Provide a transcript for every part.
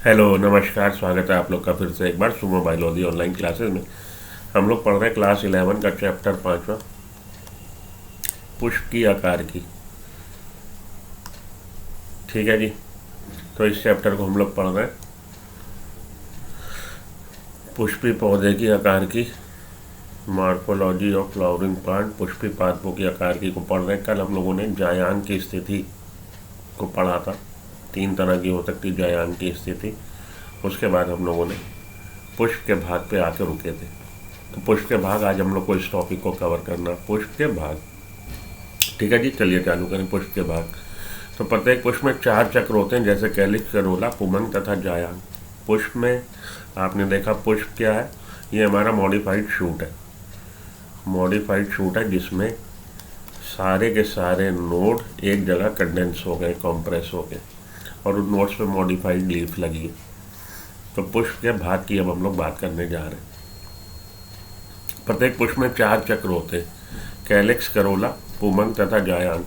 Hello नमस्कार, स्वागत है आप लोग का फिर से एक बार सुमो बायोलॉजी ऑनलाइन क्लासेस में। हम लोग पढ़ रहे हैं क्लास 11 का चैप्टर 5वां, पुष्प की आकार की। ठीक है जी। तो इस चैप्टर को हम लोग पढ़ रहे हैं पुष्पी पौधे की आकार की, morphology of flowering plant. Pushpi पादपों की आकार की को पढ़ रहे हैं। कल हम लोगों ने जायांग की स्थिति को पढ़ा था। 3 तरह की हो सकती जायांग की स्थिति। उसके बाद हम लोगों ने पुष्प के भाग पे आके रुके थे। तो पुष्प के भाग आज हम लोग को इस टॉपिक को कवर करना, पुष्प के भाग। ठीक है जी, चलिए चालू करें पुष्प के भाग। तो प्रत्येक पुष्प में 4 चक्र होते हैं, जैसे कैलिक्स, करोला, पुमंग तथा जायांग। पुष्प में आपने देखा पुष्प क्या है, ये हमारा मॉडिफाइड शूट है। मॉडिफाइड शूट है जिसमें सारे के सारे नोड एक जगह कंडेंस हो गए, कॉम्प्रेस हो गए, और उन नोड्स पे मॉडिफाइड लीफ लगी है। तो पुष्प के भाग की अब हम लोग बात करने जा रहे हैं। प्रत्येक पुष्प में 4 चक्र होते हैं, कैलिक्स, करोला, पुमंग तथा जायांग।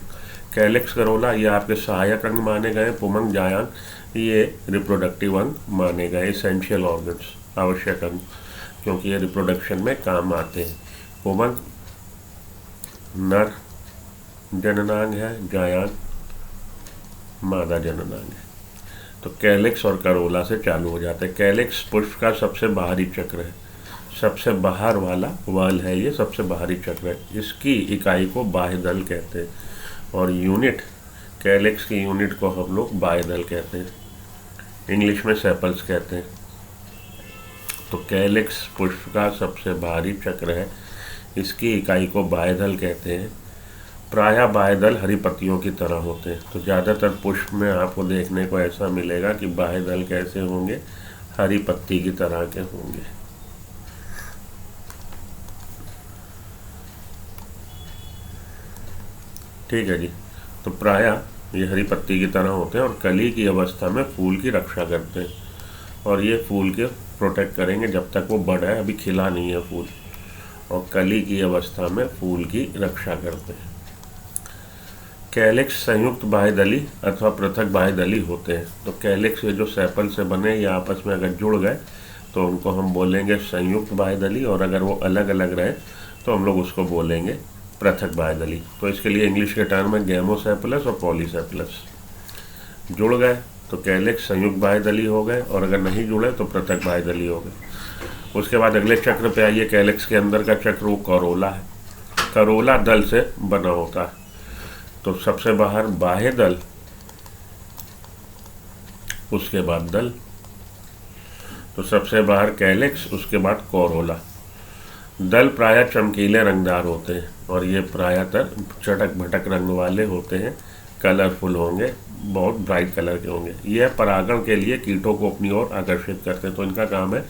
कैलिक्स, करोला ये आपके सहायक अंग माने गए। पुमंग, जायांग ये रिप्रोडक्टिव अंग माने गए, एसेंशियल ऑर्गन्स, आवश्यक अंग, क्योंकि ये रिप्रोडक्शन में काम आते हैं। पुमंग नर जननांग है, जायांग मादा जननांग है। तो कैलिक्स और करोला से चालू हो जाते हैं। कैलिक्स पुष्प का सबसे बाहरी चक्र है, सबसे बाहर वाला वाल है, ये सबसे बाहरी चक्र है। इसकी इकाई को बाह्यदल कहते हैं, और यूनिट, कैलिक्स की यूनिट को हम लोग बाह्यदल कहते हैं, इंग्लिश में सेपल्स कहते हैं। तो कैलिक्स पुष्प का सबसे बाहरी चक्र है, इसकी इकाई को बाह्यदल कहते हैं। प्रायः बाह्यदल हरी पत्तियों की तरह होते हैं। तो ज़्यादातर पुष्प में आपको देखने को ऐसा मिलेगा कि बाह्यदल कैसे होंगे, हरी पत्ती की तरह के होंगे। ठीक है जी। तो प्रायः ये हरी पत्ती की तरह होते हैं और कली की अवस्था में फूल की रक्षा करते हैं, और ये फूल के प्रोटेक्ट करेंगे जब तक वो बड़ा है, अभी खिला नहीं है फूल, और कली की अवस्था में फूल की रक्षा करते हैं। कैलिक्स संयुक्त बाह्यदली अथवा पृथक बाह्यदली होते हैं। तो कैलिक्स ये जो सेपल से बने, ये आपस में अगर जुड़ गए तो उनको हम बोलेंगे संयुक्त बाह्यदली, और अगर वो अलग अलग रहे तो हम लोग उसको बोलेंगे पृथक बाह्यदली। तो इसके लिए इंग्लिश के टर्म में गैमोसेपलस और पॉलीसेपलस। जुड़ गए तो कैलिक्स संयुक्त बाह्यदली हो गए, और अगर नहीं जुड़े तो पृथक बाह्यदली हो गए। उसके बाद अगले चक्र पे आइए। कैलिक्स के अंदर का चक्र वो करोला है। करोला दल से बना होता है। तो सबसे बाहर बाह्य दल, उसके बाद दल। तो सबसे बाहर कैलिक्स, उसके बाद कोरोला। दल प्रायः चमकीले रंगदार होते हैं, और ये प्रायःतर चटक भटक रंग वाले होते हैं, कलरफुल होंगे, बहुत ब्राइट कलर के होंगे। यह परागण के लिए कीटों को अपनी ओर आकर्षित करते हैं। तो इनका काम है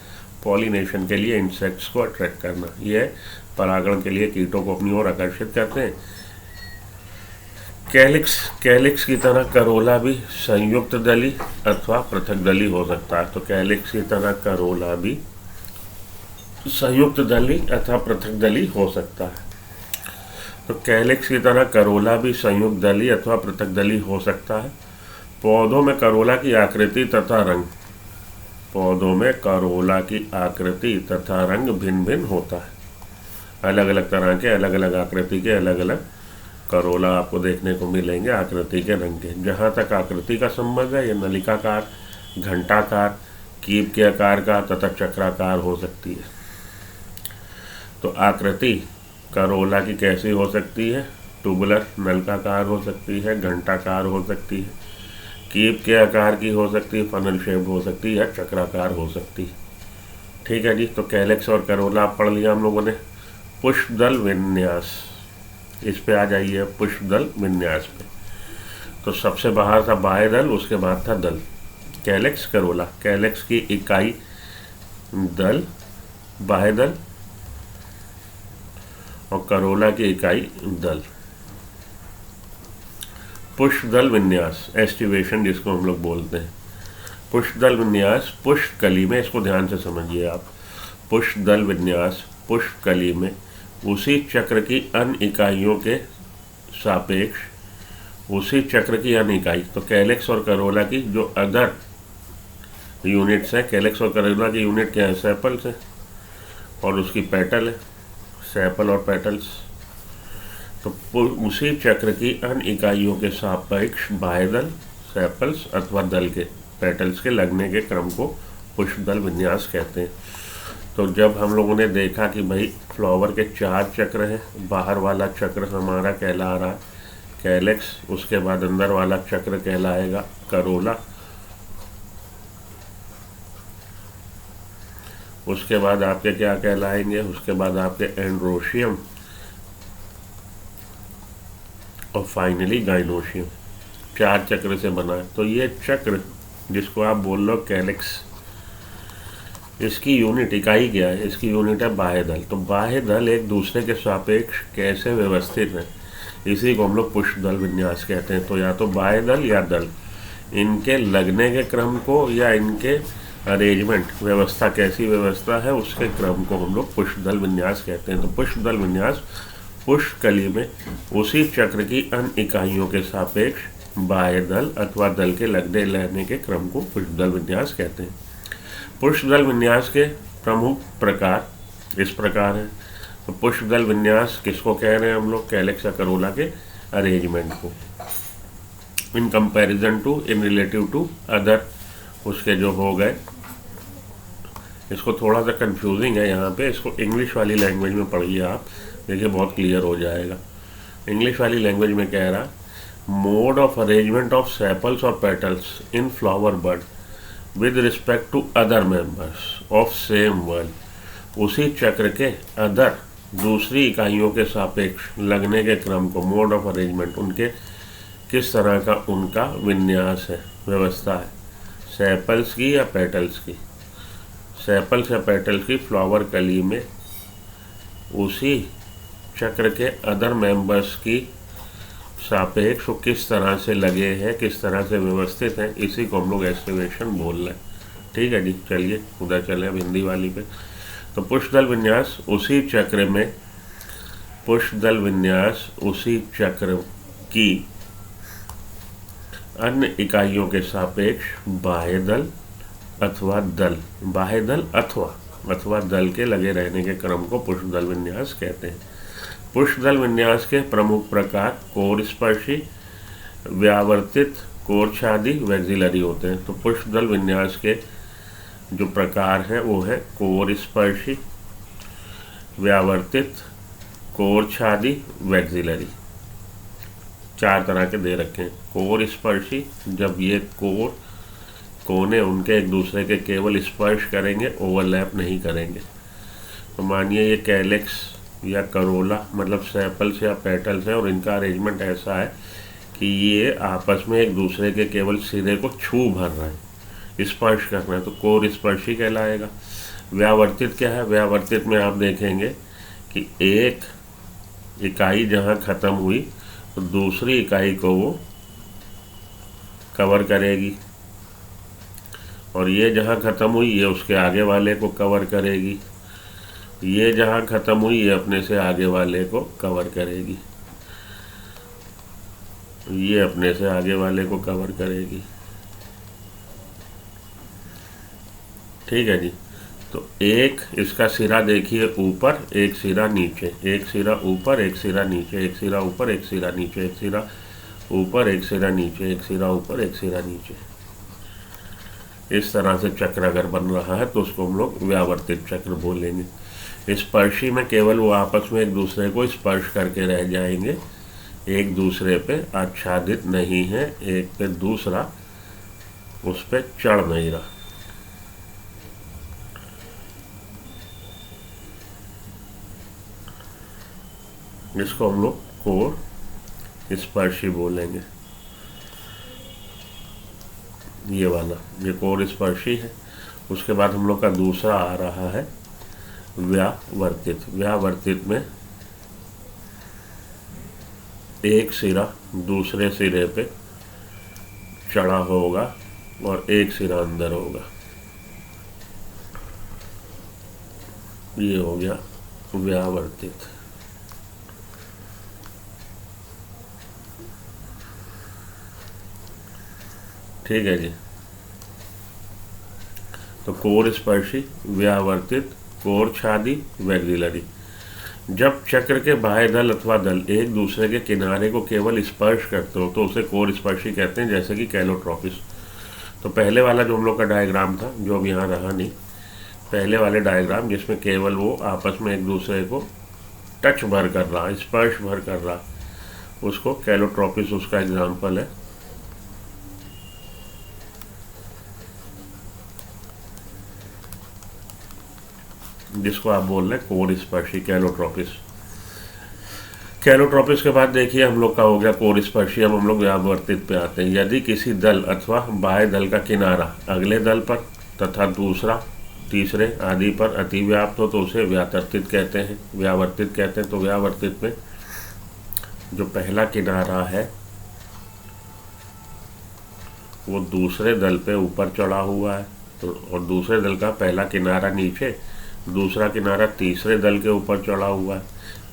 पॉलिनेशन के लिए इंसेक्ट्स को अट्रैक्ट करना। यह परागण के लिए कीटों को अपनी ओर आकर्षित करते हैं। कैलिक्स की तरह करोला भी संयुक्त दली अथवा पृथक दली हो सकता है। तो कैलिक्स की तरह करोला भी संयुक्त दली अथवा पृथक दली हो सकता है। तो कैलिक्स की तरह करोला भी संयुक्त दली अथवा पृथक दली हो सकता है। पौधों में करोला की आकृति तथा रंग, पौधों में करोला की आकृति तथा रंग भिन्न भिन्न होता है। अलग अलग तरह के, अलग अलग आकृति के, अलग अलग करोला आपको देखने को मिलेंगे, आकृति के, रंग के। जहाँ तक आकृति का संबंध है, ये नलिकाकार, घंटाकार, कीप के आकार का तथा चक्राकार हो सकती है। तो आकृति करोला की कैसी हो सकती है, ट्यूबुलर, नलकाकार हो सकती है, घंटाकार हो सकती है, कीप के आकार की हो सकती है, फनल शेप हो सकती है, चक्राकार हो सकती है। ठीक है जी। तो कैलिक्स और करोला पढ़ लिया हम लोगों ने। पुष्पदल विन्यास, इस पे आ जाइए, पुष्पदल विन्यास पे। तो सबसे बाहर था बाह्यदल, उसके बाद था दल। Calyx, Corolla. कैलिक्स की इकाई दल, बाह्यदल, और करोला की इकाई दल। पुष्पदल विन्यास, एस्टिवेशन जिसको हम लोग बोलते हैं। पुष्पदल विन्यास पुष्प कली में, इसको ध्यान से समझिए आप। पुष्पदल विन्यास पुष्प कली में उसी चक्र की अन्य इकाइयों के सापेक्ष, उसी चक्र की अन्य इकाई। तो कैलिक्स और करोला की जो अदर यूनिट्स हैं। कैलेक्स और करोला की यूनिट क्या है? सेपल्स है, और उसकी पेटल है, सेपल और पेटल्स। तो उसी चक्र की अन्य इकाइयों के सापेक्ष बाह्यदल, सेपल्स अथवा दल के, पेटल्स के लगने के क्रम को पुष्पदल विन्यास कहते हैं। तो जब हम लोगों ने देखा कि भाई फ्लावर के 4 चक्र हैं, बाहर वाला चक्र हमारा कहला रहा है कैलेक्स, उसके बाद अंदर वाला चक्र कहलाएगा करोला, उसके बाद आपके क्या कहलाएंगे, उसके बाद आपके एंड्रोशियम, और फाइनली गाइनोशियम। 4 चक्र से बना है। तो ये चक्र जिसको आप बोल लो कैलेक्स, इसकी यूनिट, इकाई क्या है? इसकी यूनिट है बाह्यदल। तो बाह्यदल एक दूसरे के सापेक्ष कैसे व्यवस्थित है, इसी को हम लोग पुष्पदल विन्यास कहते हैं। तो या तो बाह्यदल या दल, इनके लगने के क्रम को या इनके अरेंजमेंट, व्यवस्था कैसी व्यवस्था है, उसके क्रम को हम लोग पुष्पदल विन्यास कहते हैं। तो पुष्पदल विन्यास पुष्पकली में उसी चक्र की अन्य इकाइयों के सापेक्ष बाह्यदल अथवा दल के लगने लेने के क्रम को पुष्पदल विन्यास कहते हैं। पुष्पदल विन्यास के प्रमुख प्रकार इस प्रकार हैं। तो पुष्पदल विन्यास किसको कह रहे हैं हम लोग? कैलेक्स या करोला के अरेंजमेंट को। In comparison to, in relative to other, उसके जो हो गए, इसको थोड़ा सा कंफ्यूजिंग है यहाँ पे, इसको इंग्लिश वाली लैंग्वेज में पढ़िए आप, देखिए बहुत क्लियर हो जाएगा। इंग्लिश वाली लैंग्वेज में कह रहा, mode of arrangement of sepals और petals in flower bud with respect to other members of same whorl. उसी चक्र के अदर, दूसरी इकाइयों के सापेक्ष लगने के क्रम को, मोड ऑफ अरेंजमेंट, उनके किस तरह का उनका विन्यास है, व्यवस्था है, सेपल्स की या पेटल्स की। सेपल्स या पेटल्स की फ्लावर कली में उसी चक्र के अदर मेंबर्स की सापेक्ष किस तरह से लगे हैं, किस तरह से व्यवस्थित हैं, इसी को हम लोग एस्टिवेशन बोल रहे हैं। ठीक है जी, चलिए उधर चले अब हिंदी वाली पे। तो पुष्पदल विन्यास उसी चक्र में, पुष्पदल विन्यास उसी चक्र की अन्य इकाइयों के सापेक्ष बाह्यदल अथवा दल, बाह्यदल अथवा दल के लगे रहने के क्रम को पुष्पदल विन्यास कहते हैं। पुष्पदल विन्यास के प्रमुख प्रकार कोर स्पर्शी, व्यावर्तित, कोरछादी, वैक्सिलरी होते हैं। तो पुष्पदल विन्यास के जो प्रकार हैं वो है कोर स्पर्शी, व्यावर्तित, कोरछादी, वैक्सिलरी। 4 तरह के दे रखे हैं। कोर स्पर्शी, जब ये कोने उनके एक दूसरे के केवल स्पर्श करेंगे, ओवरलैप नहीं करेंगे। तो मानिए ये कैलेक्स या करोला, मतलब सेपल्स या पेटल्स है, और इनका अरेंजमेंट ऐसा है कि ये आपस में एक दूसरे के केवल सिरे को छू भर रहे हैं, स्पर्श कर रहे हैं, तो कोर स्पर्शी कहलाएगा। व्यावर्तित क्या है? व्यावर्तित में आप देखेंगे कि एक इकाई जहाँ ख़त्म हुई तो दूसरी इकाई को वो कवर करेगी, और ये जहाँ ख़त्म हुई ये उसके आगे वाले को कवर करेगी, ये जहाँ ख़त्म हुई ये अपने से आगे वाले को कवर करेगी, ये अपने से आगे वाले को कवर करेगी। ठीक है जी। तो एक इसका सिरा देखिए ऊपर, एक सिरा नीचे, एक सिरा ऊपर, एक सिरा नीचे, एक सिरा ऊपर, एक सिरा नीचे, एक सिरा ऊपर, एक सिरा नीचे, एक सिरा ऊपर, एक सिरा नीचे। इस तरह से चक्र अगर बन रहा है तो उसको हम लोग व्यावर्तित चक्र बोलेंगे। स्पर्शी में केवल वो आपस में एक दूसरे को स्पर्श करके रह जाएंगे, एक दूसरे पे आच्छादित नहीं है, एक पे दूसरा उस पे चढ़ नहीं रहा। इसको हम लोग कोर स्पर्शी बोलेंगे। ये वाला, ये कोर स्पर्शी है। उसके बाद हम लोग का दूसरा आ रहा है व्यावर्तित। व्यावर्तित में एक सिरा दूसरे सिरे पे चढ़ा होगा और एक सिरा अंदर होगा। ये हो गया व्यावर्तित। ठीक है जी। तो कोर स्पर्शी, व्यावर्तित, कोर छादी, वैक्सिलरी। जब चक्र के बाह्य दल अथवा दल एक दूसरे के किनारे को केवल स्पर्श करते हो तो उसे कोर स्पर्शी कहते हैं, जैसे कि कैलोट्रोपिस। तो पहले वाला जो हम लोग का डायग्राम था, जो अब यहाँ रहा नहीं, पहले वाले डायग्राम जिसमें केवल वो आपस में एक दूसरे को टच भर कर रहा, स्पर्श भर कर रहा, उसको कैलोट्रोपिस उसका एग्जाम्पल है। जिसको आप बोल रहे हैं कोर स्पर्शी, कैलोट्रोपिस। कैलोट्रोपिस के बाद देखिए हम लोग का हो गया कोर स्पर्शी। अब हम लोग व्यावर्तित पे आते हैं। यदि किसी दल अथवा बाह्य दल का किनारा अगले दल पर तथा दूसरा तीसरे आदि पर अतिव्याप्त हो तो उसे व्यावर्तित कहते हैं, व्यावर्तित कहते हैं। तो व्यावर्तित में जो पहला किनारा है वो दूसरे दल पे ऊपर चढ़ा हुआ है, तो और दूसरे दल का पहला किनारा नीचे, दूसरा किनारा तीसरे दल के ऊपर चढ़ा हुआ है,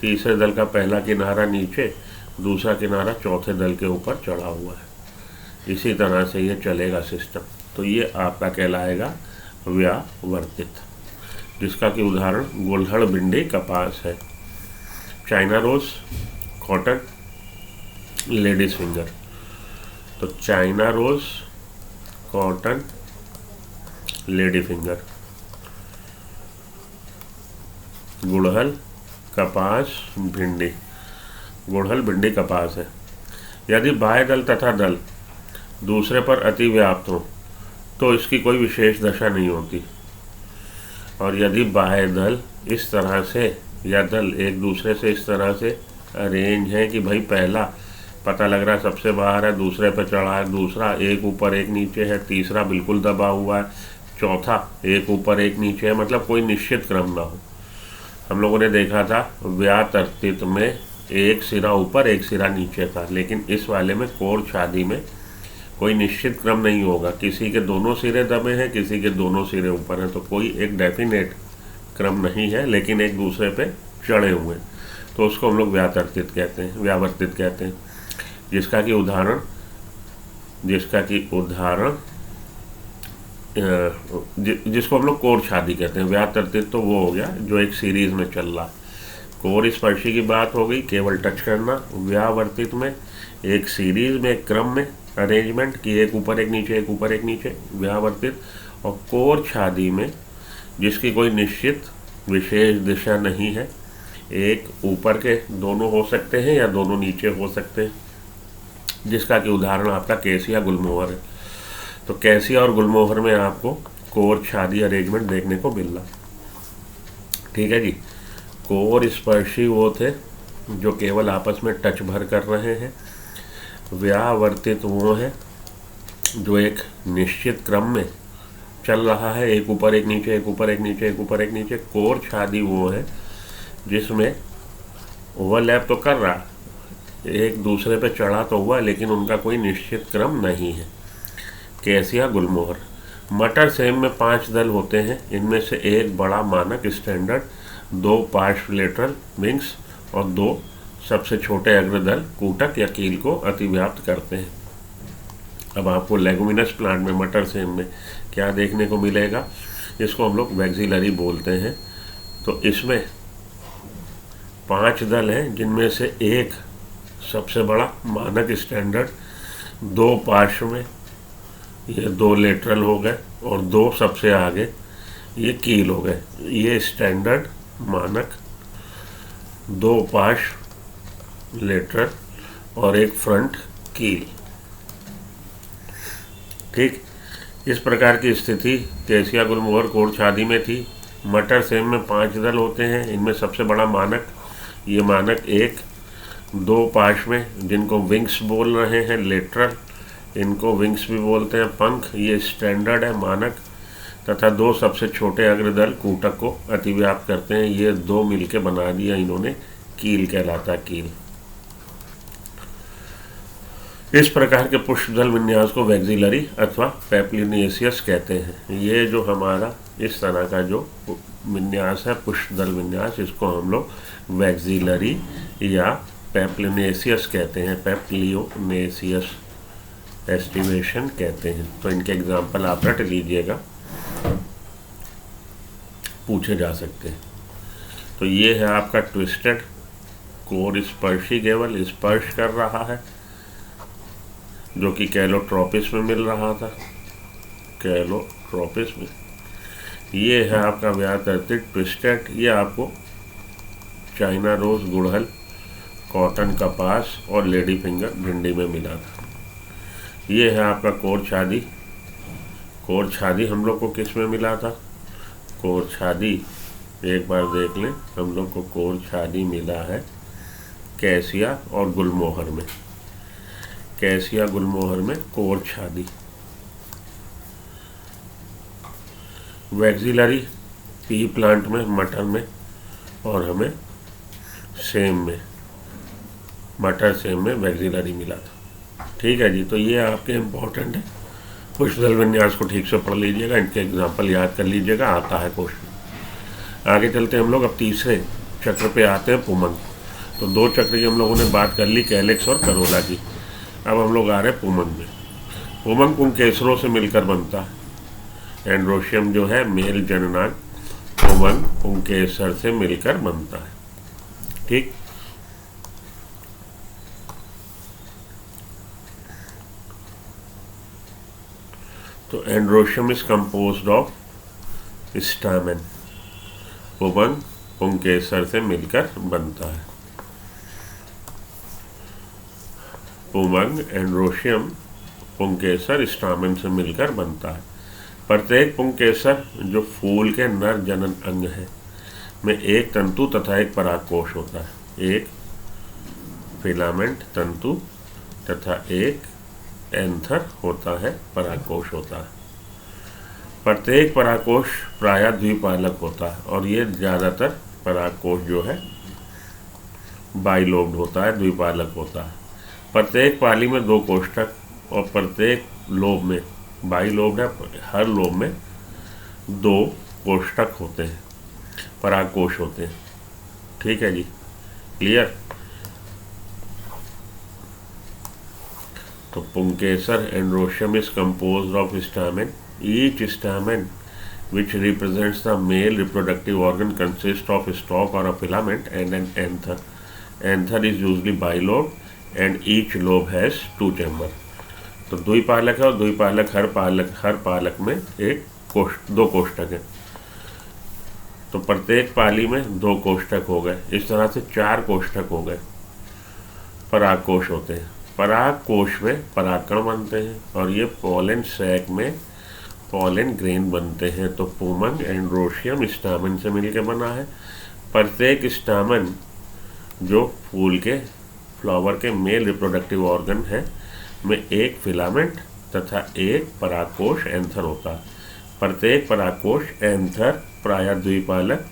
तीसरे दल का पहला किनारा नीचे, दूसरा किनारा चौथे दल के ऊपर चढ़ा हुआ है। इसी तरह से ये चलेगा सिस्टम। तो ये आपका कहलाएगा व्यावर्तित, जिसका कि उदाहरण गुड़हल, भिंडी, कपास है। China rose, cotton, ladies finger. तो China rose, cotton, lady finger, गुड़हल, कपास, भिंडी। गुड़हल, भिंडी, कपास है। यदि बाह्य दल तथा दल दूसरे पर अतिव्याप्त हो तो इसकी कोई विशेष दशा नहीं होती, और यदि बाह्य दल इस तरह से या दल एक दूसरे से इस तरह से अरेंज है कि भाई पहला पता लग रहा है सबसे बाहर है, दूसरे पे चढ़ा है, दूसरा एक ऊपर एक नीचे है, तीसरा बिल्कुल दबा हुआ है, चौथा एक ऊपर एक नीचे है, मतलब कोई निश्चित क्रम ना हो। हम लोगों ने देखा था व्यावर्तित में एक सिरा ऊपर एक सिरा नीचे था, लेकिन इस वाले में कोर छादी में कोई निश्चित क्रम नहीं होगा। किसी के दोनों सिरे दबे हैं, किसी के दोनों सिरे ऊपर हैं, तो कोई एक डेफिनेट क्रम नहीं है, लेकिन एक दूसरे पे चढ़े हुए, तो उसको हम लोग व्यावर्तित कहते हैं, व्यावर्तित कहते हैं। जिसका कि उदाहरण जिसको हम लोग कोर छादी कहते हैं। व्यावर्तित तो वो हो गया जो एक सीरीज में चल रहा। कोर स्पर्शी की बात हो गई, केवल टच करना। व्यावर्तित में एक सीरीज में, एक क्रम में अरेंजमेंट की, एक ऊपर एक नीचे, एक ऊपर एक नीचे, व्यावर्तित। और कोर छादी में जिसकी कोई निश्चित विशेष दिशा नहीं है, एक ऊपर के दोनों हो सकते हैं या दोनों नीचे हो सकते हैं, जिसका कि उदाहरण आपका कैसिया, गुलमोहर है। तो कैसिया और गुलमोहर में आपको कोर छादी अरेंजमेंट देखने को मिल रहा। ठीक है जी। कोर स्पर्शी वो थे जो केवल आपस में टच भर कर रहे हैं। व्यावर्तित वो है जो एक निश्चित क्रम में चल रहा है, एक ऊपर एक नीचे, एक ऊपर एक नीचे, एक ऊपर एक नीचे। कोर छादी वो है जिसमें ओवरलैप तो कर रहा, एक दूसरे पे चढ़ा तो हुआ, लेकिन उनका कोई निश्चित क्रम नहीं है। कैसिया, गुलमोहर। मटर सेम में 5 दल होते हैं। इनमें से एक बड़ा मानक स्टैंडर्ड, 2 पार्श्व लेटरल विंग्स और 2 सबसे छोटे अग्रदल कूटक या कील को अतिव्याप्त करते हैं। अब आपको लेगुमिनस प्लांट में, मटर सेम में क्या देखने को मिलेगा, इसको हम लोग वैक्सिलरी बोलते हैं। तो इसमें 5 दल हैं, जिनमें से एक सबसे बड़ा मानक स्टैंडर्ड, 2 पार्श्व में, ये 2 लेटरल हो गए, और 2 सबसे आगे ये कील हो गए। ये स्टैंडर्ड, मानक, 2 पार्श्व लेटरल और एक फ्रंट कील। ठीक, इस प्रकार की स्थिति कैसिया, गुलमोहर, कोर छादी में थी। मटर सेम में 5 दल होते हैं। इनमें सबसे बड़ा मानक, ये मानक 1, 2 पार्श्व में जिनको विंग्स बोल रहे हैं, लेटरल, इनको विंग्स भी बोलते हैं, पंख, ये स्टैंडर्ड है, मानक, तथा 2 सबसे छोटे अग्रदल कूटक को अतिव्याप्त करते हैं। ये 2 मिलके बना दिया इन्होंने कील कहलाता, कील। इस प्रकार के पुष्पदल विन्यास को वैक्सिलरी अथवा पैप्लिनेसियस कहते हैं। ये जो हमारा इस तरह का जो विन्यास है, पुष्पदल विन्यास, इसको हम लोग वैक्सिलरी या पैप्लिनेसियस कहते हैं, पैप्लियोनेसियस एस्टिमेशन कहते हैं। तो इनके एग्जाम्पल आप रट लीजिएगा। पूछे जा सकते हैं। तो ये है आपका ट्विस्टेड कोर स्पर्शी केवल स्पर्श कर रहा है, जो कि कैलोट्रोपिस में मिल रहा था, कैलोट्रोपिस में। ये है आपका व्यातर्तित ट्विस्टेड, ये आपको चाइना रोज, गुड़हल, कॉटन, कपास और लेडी फिंगर भिंडी में मिला था। ये है आपका कोर छादी। कोर छादी हम लोग को किस में मिला था? कोर छादी एक बार देख लें, हम लोग को कोर छादी मिला है कैसिया और गुलमोहर में। कैसिया गुलमोहर में कोर छादी। वैक्सिलरी पी प्लांट में, मटर में, और हमें सेम में, मटर सेम में वैक्सिलरी मिला था। ठीक है जी। तो ये आपके इम्पोर्टेंट है, पुष्पदल विन्यास को ठीक से पढ़ लीजिएगा, इनके एग्जाम्पल याद कर लीजिएगा, आता है क्वेश्चन। आगे चलते हैं हम लोग, अब तीसरे चक्र पे आते हैं, पुमंग। तो 2 चक्र की हम लोगों ने बात कर ली, कैलेक्स और करोला की। अब हम लोग आ रहे हैं पुमंग में। पुमंग पुंकेसरों से मिलकर बनता है। एंड्रोशियम जो है मेल जननांग, पुमंग पुंकेसर से मिलकर बनता है। ठीक। तो androecium is composed of stamen, पुमंग पुंकेसर से मिलकर बनता है। पुमंग एंड्रोशियम पुंकेसर स्टामेन से मिलकर बनता है। प्रत्येक पुंकेसर जो फूल के नर जनन अंग है में एक तंतु तथा एक परागकोश होता है। एक फिलामेंट तंतु तथा एक एंथर होता है, परागकोश होता है। प्रत्येक परागकोश प्रायः द्विपालक होता है, और ये ज़्यादातर परागकोश जो है बाइलोब्ड होता है, द्विपालक होता है। प्रत्येक पाली में 2 कोष्ठक और प्रत्येक लोब में, बाइलोब्ड है, हर लोब में 2 कोष्ठक होते हैं, परागकोश होते हैं। ठीक है जी, क्लियर। तो पुंकेसर androecium is composed of stamen. Each stamen which represents the male reproductive organ consists of a stalk or a filament and an anther. Anther is usually bilobed and each lobe has 2 chambers. तो द्विपालक है, और द्विपालक हर पालक में 2 कोष्ठक है। तो प्रत्येक पाली में 2 कोष्ठक हो गए, इस तरह से 4 कोष्ठक हो गए। परागकोश होते हैं। परागकोश में परागकण बनते हैं, और ये पोलन सैक में पोलन ग्रेन बनते हैं। तो पुमंग एंड्रोशियम स्टामेन से मिलकर बना है। प्रत्येक स्टामेन जो फूल के, फ्लावर के मेल रिप्रोडक्टिव ऑर्गन है में एक फिलामेंट तथा एक परागकोश एंथर होता है। प्रत्येक परागकोश एंथर प्रायः द्विपालक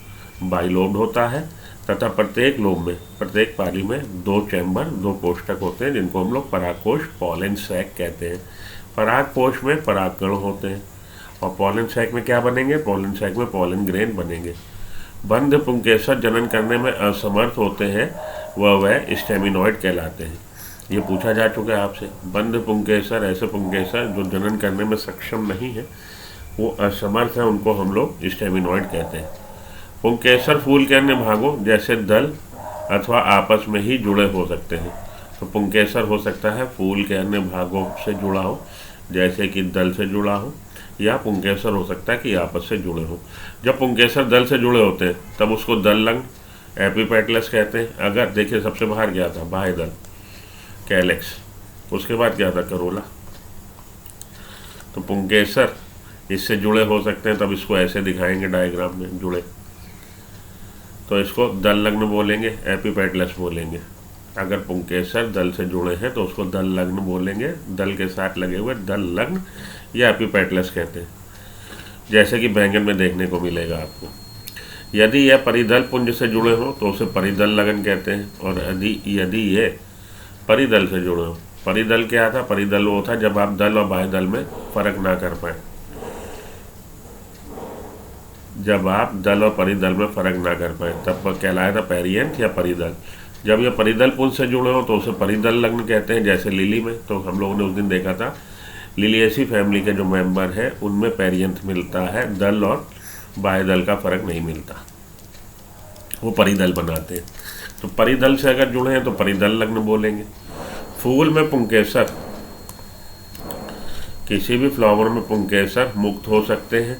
बाइलोब्ड होता है, तथा प्रत्येक लोब में, प्रत्येक पाली में 2 चैम्बर, 2 कोष्ठक होते हैं, जिनको हम लोग परागकोश, पोलन सैक कहते हैं। परागकोश में परागकण होते हैं, और पोलन सैक में क्या बनेंगे? पोलन सैक में पोलन ग्रेन बनेंगे। बंध पुंकेसर जनन करने में असमर्थ होते हैं, वह स्टेमिनॉइड कहलाते हैं। ये पूछा जा चुका है आपसे। बंध पुंकेसर, ऐसे पुंकेसर जो जनन करने में सक्षम नहीं है, वो असमर्थ है, उनको हम लोग स्टेमिनॉइड कहते हैं। पुंकेसर फूल के अन्य भागों जैसे दल अथवा आपस में ही जुड़े हो सकते हैं। तो पुंकेसर हो सकता है फूल के अन्य भागों से जुड़ा हो, जैसे कि दल से जुड़ा हो, या पुंकेसर हो सकता है कि आपस से जुड़े हो। जब पुंकेसर दल से जुड़े होते हैं तब उसको दल लग्न, एपिपेटलस कहते हैं। अगर देखिए, सबसे बाहर क्या था? बाह्य दल, कैलेक्स। उसके बाद क्या था? करोला। तो पुंकेसर इससे जुड़े हो सकते हैं, तब इसको ऐसे दिखाएंगे डायग्राम में, जुड़े। तो इसको दल लग्न बोलेंगे, एपिपेटलस बोलेंगे। अगर पुंकेसर दल से जुड़े हैं तो उसको दल लग्न बोलेंगे, दल के साथ लगे हुए दल लग्न या एपिपेटलस कहते हैं, जैसे कि बैंगन में देखने को मिलेगा आपको। यदि यह परिदल पुंज से जुड़े हो तो उसे परिदल लगन कहते हैं, और यदि ये परिदल से जुड़े हो, परिदल क्या था? परिदल वो था जब आप दल और बाह्य दल में फर्क ना कर पाए, जब आप दल और परिदल में फर्क ना कर पाए तब कहलाया था पेरियंथ या परिदल। जब ये परिदल पुंज से जुड़े हो तो उसे परिदल लग्न कहते हैं, जैसे लिली में। तो हम लोगों ने उस दिन देखा था, लिलिएसी फैमिली के जो मेंबर हैं उनमें पेरियंथ मिलता है दल और बाह्यदल का फर्क नहीं मिलता, वो परिदल बनाते हैं। तो परिदल से अगर जुड़े हैं तो परिदल लग्न बोलेंगे। फूल में पुंकेसर, किसी भी फ्लावर में पुंकेसर मुक्त हो सकते हैं।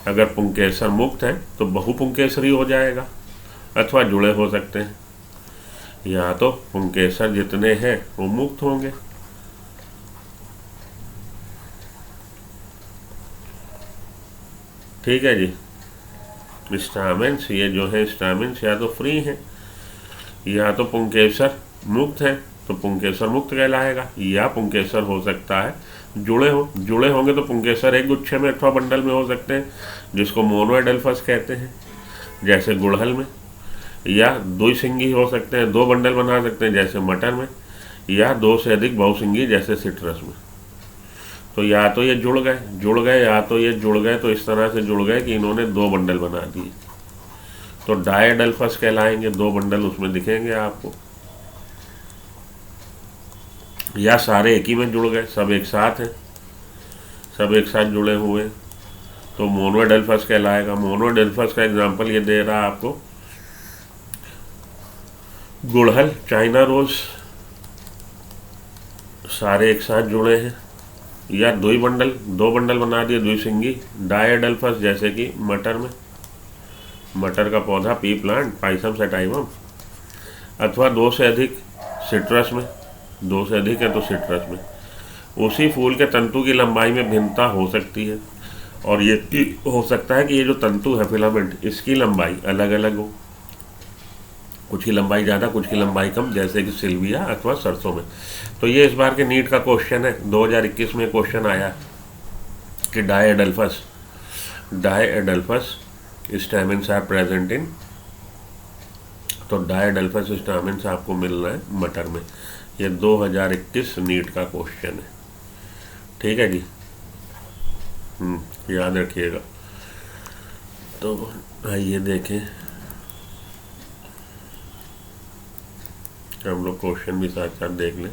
अगर पुंकेसर मुक्त है तो बहुपुंकेसरी हो जाएगा, अथवा जुड़े हो सकते हैं। या तो पुंकेसर जितने हैं वो मुक्त होंगे, ठीक है जी। स्टामेंस, ये जो है स्टामेंस या तो फ्री हैं या तो पुंकेसर मुक्त है तो पुंकेसर मुक्त कहलाएगा, या पुंकेसर हो सकता है जुड़े होंगे तो पुंकेसर एक गुच्छे में अथवा बंडल में हो सकते हैं, जिसको मोनोएडल्फस कहते हैं, जैसे गुड़हल में। या द्विसिंगी हो सकते हैं, 2 बंडल बना सकते हैं जैसे मटर में, या 2 से अधिक बहुसिंगी जैसे सिट्रस में। तो या तो ये जुड़ गए या तो ये जुड़ गए, तो इस तरह से जुड़ गए कि इन्होंने 2 बंडल बना दिए, तो डायडल्फस कहलाएंगे, 2 बंडल उसमें दिखेंगे आपको। या सारे एक ही में जुड़ गए, सब एक साथ हैं, सब एक साथ जुड़े हुए, तो मोनोएडल्फस कहलाएगा। मोनोएडल्फस का एग्जांपल ये दे रहा है आपको, गुड़हल, चाइना रोज, सारे एक साथ जुड़े हैं। या 2 बंडल बना दिए, द्विसिंगी। डायडल्फस जैसे कि मटर का पौधा, पी प्लांट, पाइसम सटाइवम। अथवा 2 से अधिक सिट्रस में, 2 से अधिक है तो सिट्रस में। उसी फूल के तंतु की लंबाई में भिन्नता हो सकती है, और ये हो सकता है कि ये जो तंतु है फिलामेंट, इसकी लंबाई अलग अलग हो, कुछ की लंबाई ज़्यादा, कुछ की लंबाई कम, जैसे कि सिल्विया अथवा सरसों में। तो ये इस बार के नीट का क्वेश्चन है, 2021 में क्वेश्चन आया कि डायडल्फस स्टैमेंस आर प्रेजेंट इन, तो डायडल्फस स्टैमेंस आपको मिल रहा है मटर में। ये 2021 नीट का क्वेश्चन है, ठीक है जी। याद रखिएगा। तो आइए देखें, हम लोग क्वेश्चन भी साथ साथ देख लें।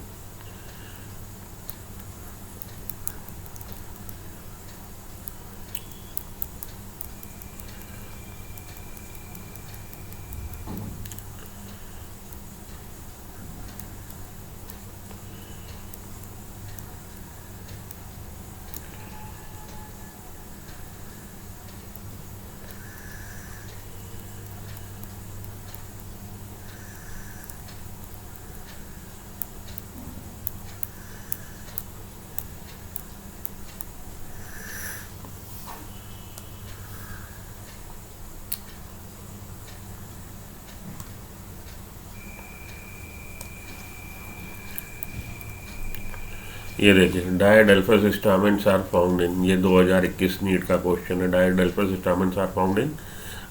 ये देखिए, डायडल्फस स्टामेंस आर फाउंड इन, ये 2021 नीट का क्वेश्चन है। डायडल्फस स्टामेंस आर फाउंड इन,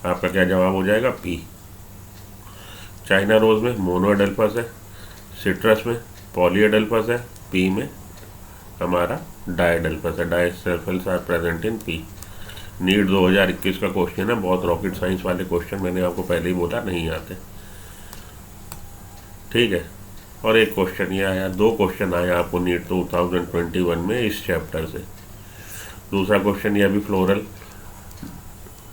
आपका क्या जवाब हो जाएगा? पी। चाइना रोज में मोनोएडल्फस है, सिट्रस में पॉलीएडल्फस है, पी में हमारा डायडल्फस है। Diadelphous are present in pea. NEET 2021 का क्वेश्चन है, बहुत रॉकेट साइंस वाले क्वेश्चन मैंने आपको पहले ही बोला नहीं आते, ठीक है। और एक क्वेश्चन ये आया, 2 क्वेश्चन आए आपको नीट 2021 में इस चैप्टर से। दूसरा क्वेश्चन ये अभी फ्लोरल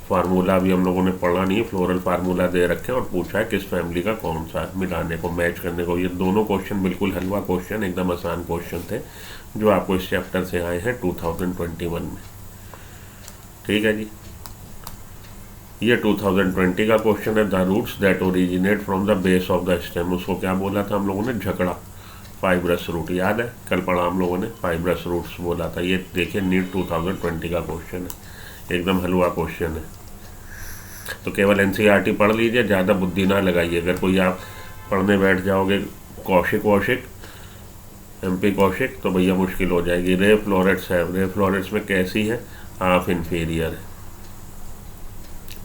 फार्मूला अभी हम लोगों ने पढ़ा नहीं है, फ्लोरल फार्मूला दे रखे हैं और पूछा है किस फैमिली का कौन सा मिलाने को, मैच करने को। ये दोनों क्वेश्चन बिल्कुल हलवा क्वेश्चन, एकदम आसान क्वेश्चन थे जो आपको इस चैप्टर से आए हैं 2021 में, ठीक है जी। ये 2020 का क्वेश्चन है, the roots that originate from the base of the stem. उसको क्या बोला था हम लोगों ने? झकड़ा, फाइब्रस रूट। याद है, कल पढ़ा हम लोगों ने, फाइब्रस रूट्स बोला था। ये देखिए नीट 2020 का क्वेश्चन है, एकदम हलवा क्वेश्चन है। तो केवल एनसीईआरटी पढ़ लीजिए, ज़्यादा बुद्धि ना लगाइए। अगर कोई आप पढ़ने बैठ जाओगे कौशिक MP कौशिक, तो भैया मुश्किल हो जाएगी। रे फ्लोरेट्स है, रे फ्लोरेट्स में कैसी है? हाफ इन्फीरियर है,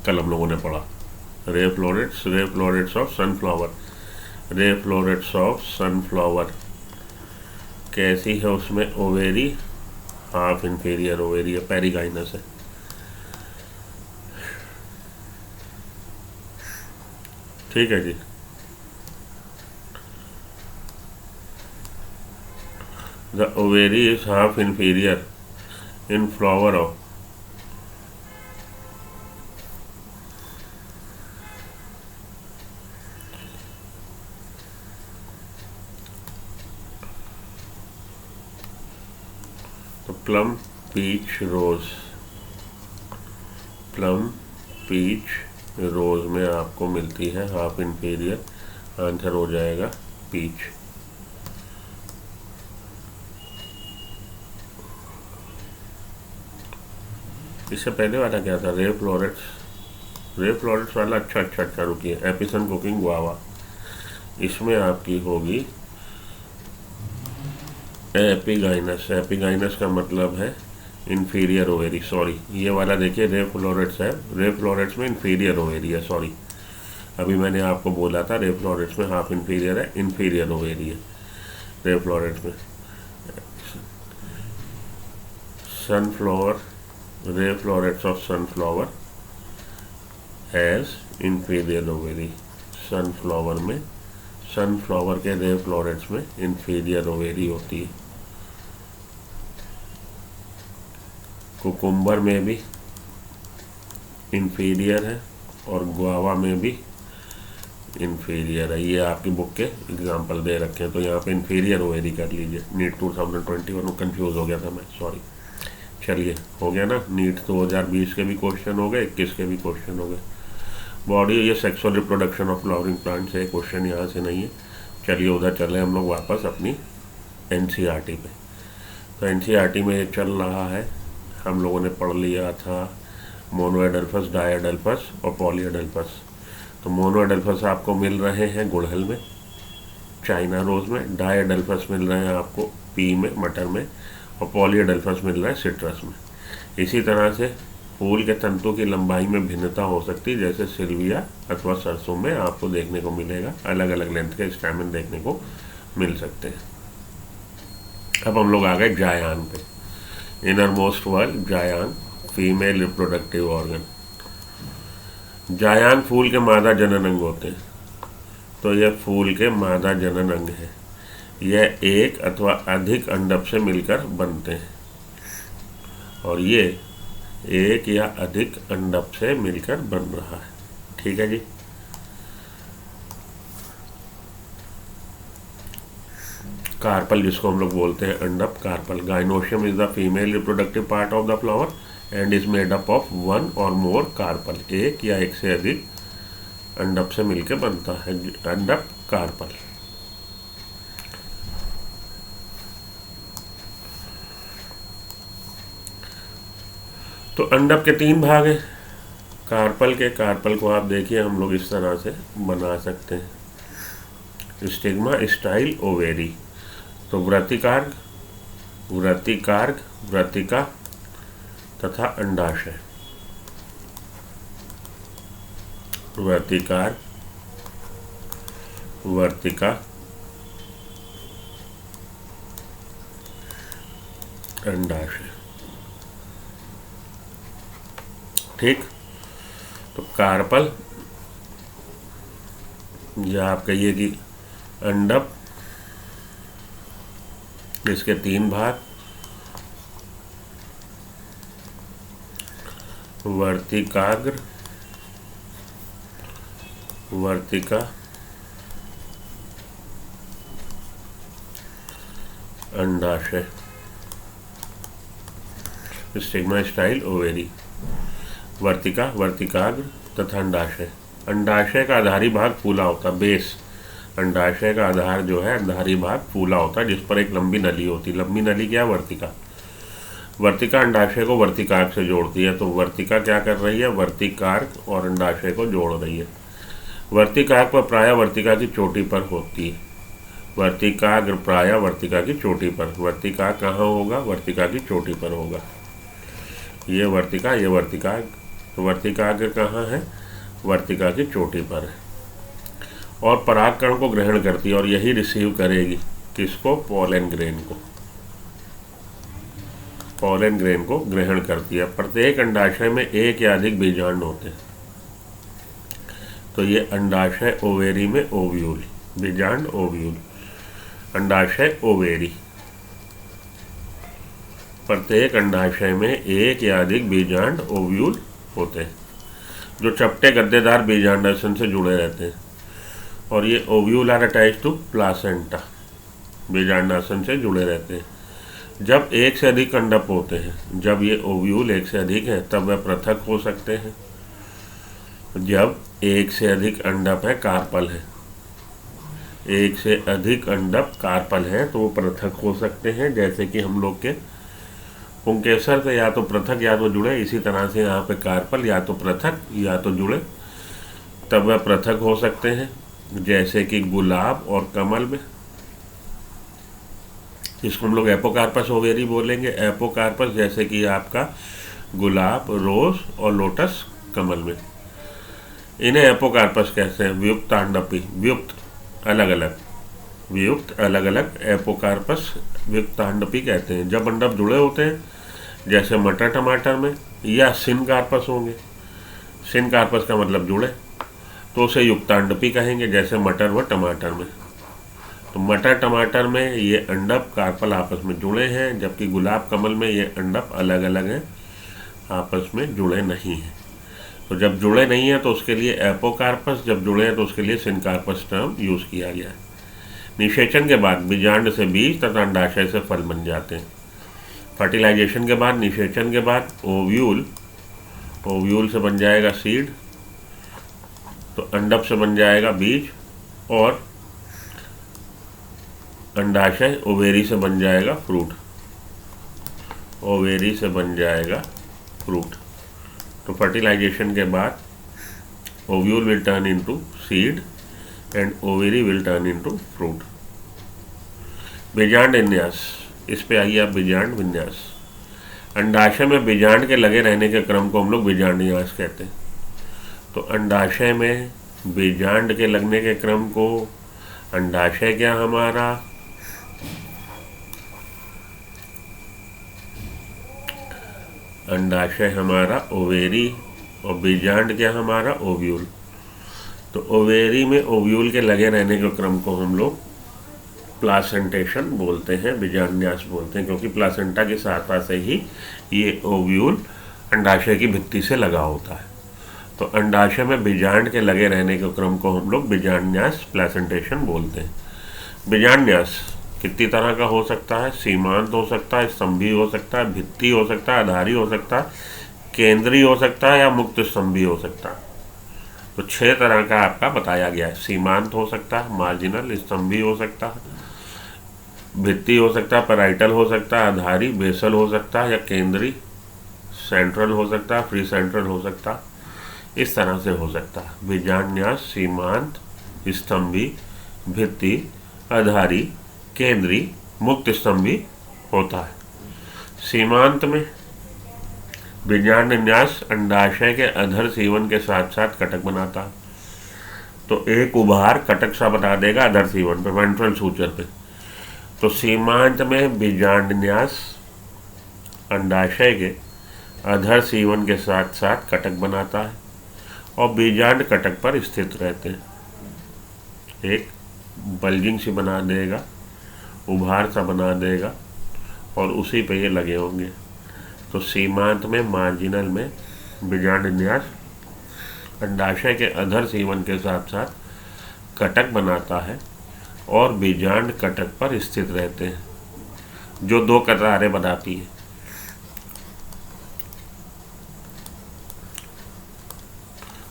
कल हम लोगों ने पढ़ा। Ray florets of sunflower, ray florets of sunflower कैसी है? उसमें ओवेरी हाफ इन्फीरियर ओवेरी है, पेरिगाइनस है, ठीक है जी। The ovary is half inferior in flower of plum, peach, rose. Plum, peach, rose में आपको मिलती है हाफ इंफीरियर, आंसर हो जाएगा पीच। इससे पहले वाला क्या था? रे फ्लोरेट्स वाला। अच्छा रुकिए, एपिसन कुकिंग गुआवा, इसमें आपकी होगी एपिगाइनस। एपिगाइनस का मतलब है इन्फीरियर ओवेरी, सॉरी ये वाला देखिए रे फ्लोरेट्स है, रे फ्लोरेट्स में इन्फीरियर ओवेरी है, सॉरी अभी मैंने आपको बोला था रे फ्लोरेट्स में हाफ इन्फीरियर है, इन्फीरियर ओवेरी है रे फ्लोरेट्स में। Sunflower, ray florets of sunflower has inferior ovary. Sunflower में, सनफ्लावर के रे फ्लोरेट्स में इन्फीरियर ओवेरी होती है। कुकुम्बर में भी इन्फीरियर है और गुआवा में भी इन्फीरियर है। ये आपकी बुक के एग्जाम्पल दे रखे हैं, तो यहाँ पे इन्फीरियर ओवेरी कर लीजिए। नीट 2021 में कंफ्यूज हो गया था मैं, सॉरी। चलिए हो गया ना, नीट 2020 के भी क्वेश्चन हो गए, 21 के भी क्वेश्चन हो गए। बॉडी, ये sexual reproduction of flowering plant से क्वेश्चन यहाँ से नहीं है। चलिए उधर चले हम लोग वापस अपनी एनसीईआरटी पे। तो एनसीईआरटी में ये चल रहा है, हम लोगों ने पढ़ लिया था मोनोएडल्फस, डायएडल्फस और पॉलीएडल्फस। तो मोनोएडल्फस आपको मिल रहे हैं गुड़हल में, चाइना रोज़ में। डायएडल्फस मिल रहे हैं आपको पी में, मटर में। और पॉलीएडल्फस मिल रहा है सिट्रस में। इसी तरह से फूल के तंतु की लंबाई में भिन्नता हो सकती है, जैसे सिल्विया अथवा सरसों में आपको देखने को मिलेगा, अलग अलग लेंथ के स्टैमेन देखने को मिल सकते हैं। अब हम लोग आ गए जायान पे। इनर मोस्ट वर्ल्ड, जायान, फीमेल रिप्रोडक्टिव ऑर्गन। जायान फूल के मादा जनन अंग होते हैं, तो यह फूल के मादा जनन अंग है। यह एक अथवा अधिक अंडक से मिलकर बनते हैं, और ये एक या अधिक अंडक से मिलकर बन रहा है। ठीक है जी। कार्पल, जिसको हम लोग बोलते हैं अंडक, carpel. Gynoecium is the female reproductive part of the flower and is made up of one or more carpel. एक या एक से अधिक अंडक से मिलकर बनता है अंडक, कार्पल। तो अंडक के 3 भाग हैं कार्पल के। कार्पल को आप देखिए हम लोग इस तरह से बना सकते हैं, स्टिग्मा, स्टाइल, ओवेरी। तो व्रतिकार्ग, व्रतिकार्ग, व्रतिका तथा अंडाशय। वर्तिकार, वर्तिका, अंडाशय। ठीक। तो कार्पल, या आप कहिए कि अंडक, इसके 3 भाग, वर्तिकाग्र, वर्तिका, अंडाशय। Stigma, style, ovary. वर्तिका, वर्तिकाग्र तथा अंडाशय। अंडाशय का आधारी भाग फूला होता, बेस। अंडाशय का आधार जो है, आधारी भाग फूला होता है, जिस पर एक लंबी नली होती है। लंबी नली क्या? वर्तिका। वर्तिका अंडाशय को वर्तिकार्क से जोड़ती है। तो वर्तिका क्या कर रही है? वर्तिकार्क और अंडाशय को जोड़ रही है। वर्तिकार्क पर प्रायः वर्तिका की चोटी पर होती है। वर्तिकाग्र प्रायः वर्तिका की चोटी पर। वर्तिका कहाँ होगा? वर्तिका की चोटी पर होगा। ये वर्तिका, ये वर्तिकाग्र। तो वर्तिकाग्र कहाँ है? वर्तिका की चोटी पर है, और परागकण को ग्रहण करती है, और यही रिसीव करेगी। किसको? पोलन ग्रेन को। पोलन ग्रेन को ग्रहण करती है। प्रत्येक अंडाशय में एक या अधिक बीजांड होते हैं। तो ये अंडाशय, ओवेरी में ओव्यूल, बीजांड ओव्यूल, अंडाशय ओवेरी। प्रत्येक अंडाशय में एक या अधिक बीजांड ओव्यूल होते हैं, जो चपटे गद्देदार बीजांडासन से जुड़े रहते हैं। और ये ovule are attach to placenta, बीजांडासन से जुड़े रहते हैं। जब एक से अधिक अंडक होते हैं, जब ये ओव्यूल एक से अधिक है तब वह पृथक हो सकते हैं। जब एक से अधिक अंडक है, कार्पल है, एक से अधिक अंडक कार्पल है तो वो पृथक हो सकते हैं। जैसे कि हम लोग के पुंकेसर से या तो पृथक या तो जुड़े, इसी तरह से यहाँ पे कार्पल या तो पृथक या तो जुड़े तब वह पृथक हो सकते हैं। जैसे कि गुलाब और कमल में, इसको हम लोग एपोकार्पस ओवेरी बोलेंगे। एपोकार्पस जैसे कि आपका गुलाब, रोज और लोटस कमल में, इन्हें एपोकार्पस कहते हैं। व्युक्त अंडपी, व्युक्त अलग अलग, व्युक्त अलग अलग, एपोकार्पस व्युक्त अंडपी कहते हैं। जब अंडप जुड़े होते हैं जैसे मटर टमाटर में, या सिनकार्पस होंगे, सिनकार्पस का मतलब जुड़े, तो उसे युक्तांडपी कहेंगे, जैसे मटर व टमाटर में। तो मटर टमाटर में ये अंडप कार्पल आपस में जुड़े हैं, जबकि गुलाब कमल में ये अंडप अलग अलग हैं, आपस में जुड़े नहीं हैं। तो जब जुड़े नहीं हैं तो उसके लिए एपोकार्पस, जब जुड़े हैं तो उसके लिए सिनकार्पस टर्म यूज़ किया गया है। निषेचन के बाद बीजांड से बीज तथा अंडाशय से फल बन जाते हैं। फर्टिलाइजेशन के बाद, निषेचन के बाद ओव्यूल, ओव्यूल से बन जाएगा सीड, तो अंडप से बन जाएगा बीज, और अंडाशय ओवेरी से बन जाएगा फ्रूट, ओवेरी से बन जाएगा फ्रूट। तो फर्टिलाइजेशन के बाद ovule will turn into seed and ovary will turn into fruit. बीजांड विन्यास, इस पे आइए आप, बीजांड विन्यास। अंडाशय में बीजांड के लगे रहने के क्रम को हम लोग बीजांड विन्यास कहते हैं। तो अंडाशय में बीजांड के लगने के क्रम को, अंडाशय क्या हमारा, अंडाशय हमारा ओवेरी, और बीजांड क्या हमारा ओव्यूल। तो ओवेरी में ओव्यूल के लगे रहने के क्रम को हम लोग प्लासेंटेशन बोलते हैं, बीजांडन्यास बोलते हैं, क्योंकि प्लासेंटा की सहायता से ही ये ओव्यूल अंडाशय की भित्ति से लगा होता है। तो अंडाशय में बीजांड के लगे रहने के क्रम को हम लोग बीजांडन्यास, प्लासेंटेशन बोलते हैं। बीजांडन्यास कितनी तरह का हो सकता है? सीमांत हो सकता है, स्तंभी हो सकता है, भित्ति हो सकता है, आधारी हो सकता है, केंद्रीय हो सकता है, या मुक्त स्तंभी हो सकता है। तो 6 तरह का आपका बताया गया है। सीमांत हो सकता है, मार्जिनल, स्तंभी हो सकता है, भित्ति हो सकता है, पैराइटल हो सकता है, आधारी बेसल हो सकता है, या केंद्रीय सेंट्रल हो सकता है, फ्री सेंट्रल हो सकता है, इस तरह से हो सकता है। बीजांडन्यास सीमांत, स्तंभी, भित्ति, आधारी, केंद्रीय, मुक्त स्तंभी होता है। सीमांत में बीजांडन्यास अंडाशय के अधर सीवन के साथ साथ कटक बनाता है। तो एक उभार कटक सा बना देगा अधर सीवन पे, वेंट्रल सूचर पे। तो सीमांत में बीजांडन्यास अंडाशय के अधर सीवन के साथ साथ कटक बनाता है और बीजांड कटक पर स्थित रहते हैं। एक बल्जिंग सी बना देगा, उभार सा बना देगा, और उसी पे ये लगे होंगे। तो सीमांत में, मार्जिनल में बीजांडन्यास अंडाशय के अधर सीवन के साथ साथ कटक बनाता है और बीजांड कटक पर स्थित रहते हैं, जो 2 कतारें बनाती है।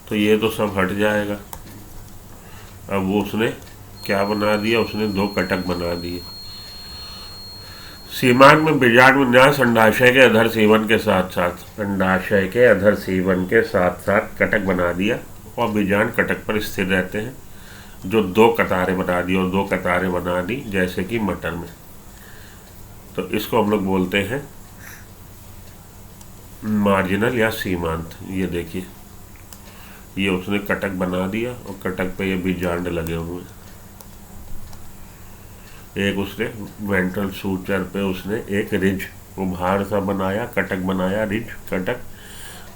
तो ये तो सब हट जाएगा। अब वो उसने क्या बना दिया? उसने 2 कटक बना दिए। सीमांत में बीजांडन्यास अंडाशय के अधर सीवन के साथ साथ, अंडाशय के अधर सीवन के साथ साथ कटक बना दिया और बीजांड कटक पर स्थिर रहते हैं, जो 2 कतारें बना दी, और 2 कतारें बना दी जैसे कि मटर में। तो इसको हम लोग बोलते हैं मार्जिनल या सीमांत। ये देखिए, ये उसने कटक बना दिया और कटक पे ये बीजांड लगे हुए हैं। एक उसने वेंट्रल सूचर पे उसने एक रिज, उभार सा बनाया, कटक बनाया, रिज कटक,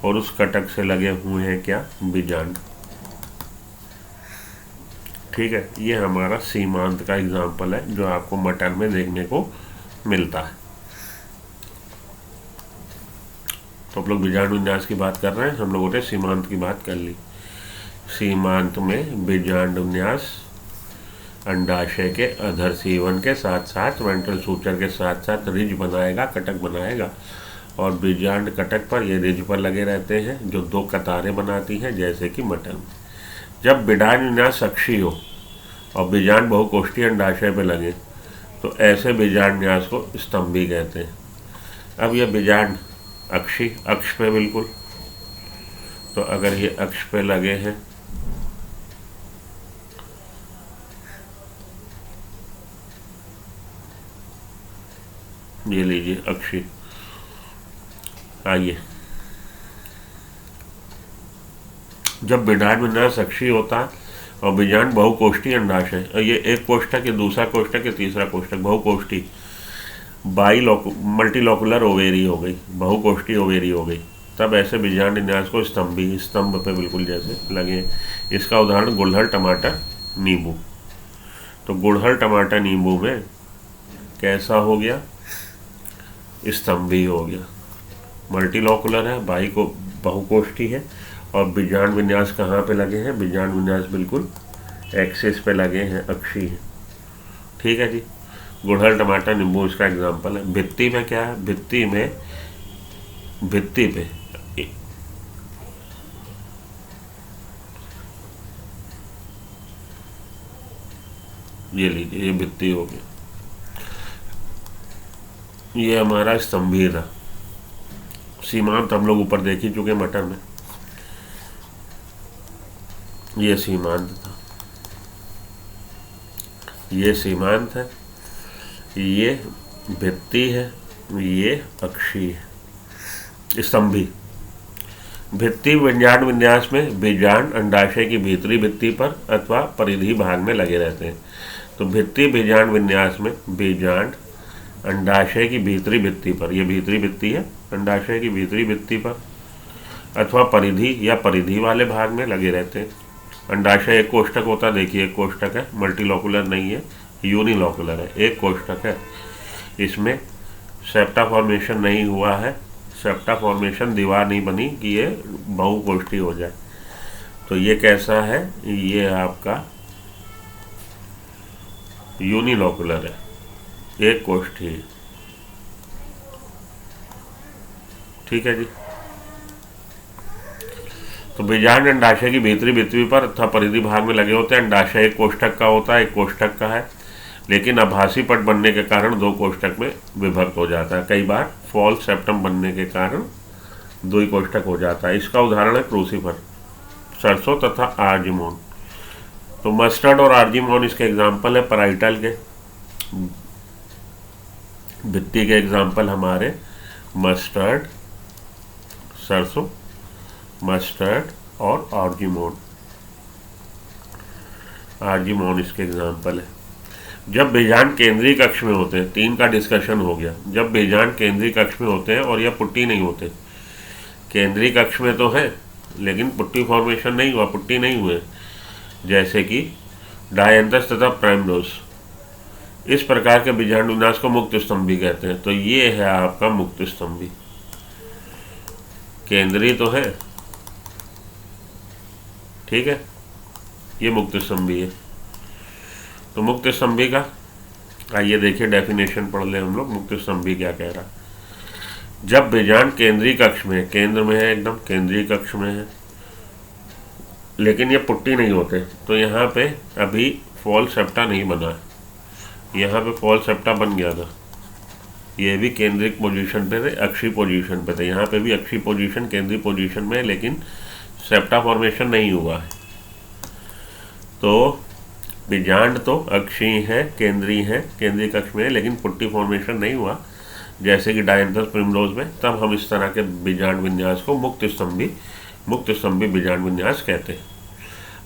और उस कटक से लगे हुए हैं क्या? बीजांड। ठीक है, ये हमारा सीमांत का एग्जाम्पल है जो आपको मटर में देखने को मिलता है। तो आप लोग बीजांडन्यास की बात कर रहे हैं, हम लोगों ने सीमांत की बात कर ली। सीमांत में बीजांडन्यास अंडाशय के अधर सीवन के साथ साथ वेंट्रल सूचर के साथ साथ रिज बनाएगा, कटक बनाएगा, और बीजांड कटक पर ये रिज पर लगे रहते हैं जो दो कतारें बनाती हैं, जैसे कि मटर में। जब बीजांड विन्यास अक्षीय हो और बीजांड बहुकोष्ठीय अंडाशय पे लगे तो ऐसे बीजांड न्यास को स्तंभी कहते हैं। अब यह बीजांड अक्षी अक्ष पे बिल्कुल, तो अगर ये अक्ष पे लगे हैं ये लीजिए अक्षी, आइए जब बीजांड विन्यास अक्षीय होता है और बीजांड बहुकोष्ठीय अंडाशय, ये एक कोष्ठक, ये दूसरा कोष्ठक, ये तीसरा कोष्ठक, बहुकोष्ठी मल्टीलोकुलर ओवेरी हो गई, बहुकोष्ठी ओवेरी हो गई, तब ऐसे बीजांड विन्यास को स्तंभी, स्तंभ पे बिल्कुल जैसे लगे। इसका उदाहरण गुड़हल, टमाटर, नींबू। तो गुड़हल, टमाटर, नींबू में कैसा हो गया? स्तंभी हो गया, मल्टीलोकुलर है, बहुकोष्ठी है, और बीजांड विन्यास कहाँ पे लगे हैं? बीजांड विन्यास बिल्कुल एक्सिस पे लगे हैं, अक्षी है। ठीक है जी, गुड़हल, टमाटर, नींबू इसका एग्जाम्पल है। भित्ति में क्या है? भित्ति पे ये लीजिए, ये भित्ति हो गया, ये हमारा स्तंभी था। सीमांत हम लोग ऊपर देख ही चुके मटर में, ये सीमांत था, ये सीमांत है, ये भित्ति है, ये अक्षी है। स्तंभी भित्ति बीजांड विन्यास में बीजांड अंडाशय की भीतरी भित्ति पर अथवा परिधि भाग में लगे रहते हैं। तो भित्ति बीजांड विन्यास में बीजांड अंडाशय की भीतरी भित्ति पर, ये भीतरी भित्ति है, अंडाशय की भीतरी भित्ति पर अथवा परिधि या परिधि वाले भाग में लगे रहते हैं। अंडाशय एक कोष्ठक होता है, देखिए एक कोष्ठक है, मल्टीलोकुलर नहीं है, यूनिलोकुलर है, एक कोष्ठक है। इसमें सेप्टा फॉर्मेशन नहीं हुआ है, सेप्टा फॉर्मेशन, दीवार नहीं बनी कि ये बहुकोष्ठी हो जाए। तो ये कैसा है? ये आपका यूनिलोकुलर है, एक कोष्ठी है। ठीक है जी। तो बीजांड अंडाशय की भीतरी भित्ति पर तथा परिधि भाग में लगे होते हैं। अंडाशय एक कोष्ठक का होता है, एक कोष्ठक का है, लेकिन आभासी पट बनने के कारण दो कोष्ठक में विभक्त हो जाता है। कई बार फॉल्स सेप्टम बनने के कारण दो ही कोष्ठक हो जाता है। इसका उदाहरण है क्रूसीफर, सरसों तथा आर्जिमोन। तो मस्टर्ड और आर्जिमोन इसके एग्जाम्पल है। पराइटल के भित्ति के एग्जाम्पल हमारे मस्टर्ड, सरसों, मस्टर्ड और आर्जिमोन। आर्जिमोन इसके एग्जाम्पल है। जब बीजांड केंद्रीय कक्ष में होते हैं, 3 का डिस्कशन हो गया। जब बीजांड केंद्रीय कक्ष में होते हैं और यह पुट्टी नहीं होते, केंद्रीय कक्ष में तो है लेकिन पुट्टी फॉर्मेशन नहीं हुआ, पुट्टी नहीं हुए, जैसे कि डायंथस तथा प्राइमडोस, इस प्रकार के बीजांड विन्यास को मुक्त स्तंभी कहते हैं। तो ये है आपका मुक्त स्तंभी, केंद्रीय तो है, ठीक है, ये मुक्त स्तंभी है। तो मुक्त स्तंभी का आइए देखिए डेफिनेशन पढ़ लें हम लोग, मुक्त स्तंभी क्या कह रहा है। जब बीजांड केंद्रीय कक्ष में, केंद्र में है, एकदम केंद्रीय कक्ष में है, लेकिन ये पुट्टी नहीं होते, तो यहाँ पे अभी फॉल सेप्टा नहीं बना है। यहाँ पे फॉल सेप्टा बन गया था, ये भी केंद्रिक पोजीशन पे थे, अक्षी पोजीशन पे थे। यहाँ पे भी अक्षी पोजीशन, केंद्रीय पोजीशन में है, लेकिन सेप्टा फॉर्मेशन नहीं हुआ है। तो बीजांड तो अक्षीय है, केंद्रीय है, केंद्रीय कक्ष में है, लेकिन पुट्टी फॉर्मेशन नहीं हुआ, जैसे कि डायंथस प्रिमरोज में। तब हम इस तरह के बीजांड विन्यास को मुक्त स्तंभी बीजांड विन्यास कहते हैं।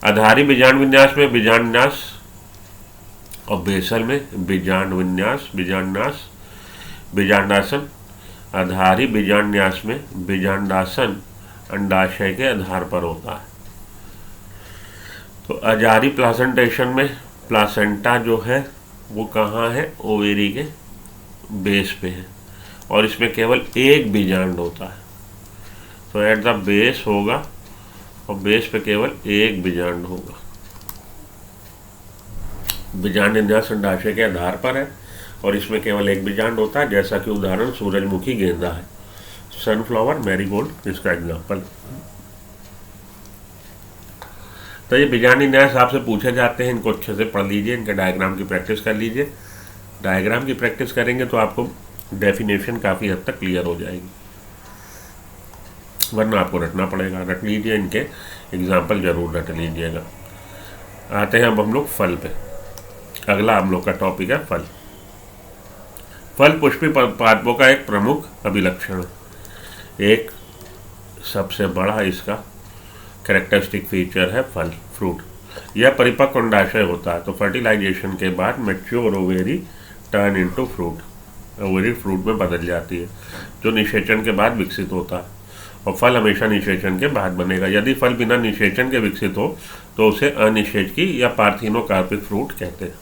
आधारी बीजांड विन्यास में बीजांड विन्यास और बेसल में बीजांड विन्यास, बीजांडासन। आधारी बीजांड न्यास में बीजांडासन अंडाशय के आधार पर होता है। तो आजारी प्लासेंटेशन में प्लासेंटा जो है वो कहाँ है? ओवेरी के बेस पे है, और इसमें केवल एक बीजांड होता है। तो एट द बेस होगा और बेस पे केवल एक बीजांड होगा। बीजांडविन्यास अंडाशय के आधार पर है और इसमें केवल एक बीजांड होता है, जैसा कि उदाहरण सूरजमुखी गेंदा है, सनफ्लावर, मैरीगोल्ड इसका एग्जाम्पल। तो ये बीजांडविन्यास आपसे पूछे जाते हैं, इनको अच्छे से पढ़ लीजिए, इनके डायग्राम की प्रैक्टिस कर लीजिए। डायग्राम की प्रैक्टिस करेंगे तो आपको डेफिनेशन काफ़ी हद तक क्लियर हो जाएगी, वरना आपको रटना पड़ेगा। रट लीजिए, इनके एग्जाम्पल जरूर रट लीजिएगा। आते हैं अब हम लोग फल पे। अगला हम लोग का टॉपिक है फल। फल पुष्पी पादपों का एक प्रमुख अभिलक्षण है। एक सबसे बड़ा इसका कैरेक्टरिस्टिक फीचर है फल, फ्रूट। यह परिपक्व अंडाशय होता है, तो फर्टिलाइजेशन के बाद mature ovary turn into fruit, ovary fruit में बदल जाती है, जो निषेचन के बाद विकसित होता है। और फल हमेशा निषेचन के बाद बनेगा। यदि फल बिना निषेचन के विकसित हो तो उसे अनिषेचकी या पार्थिनोकार्पिक फ्रूट कहते हैं।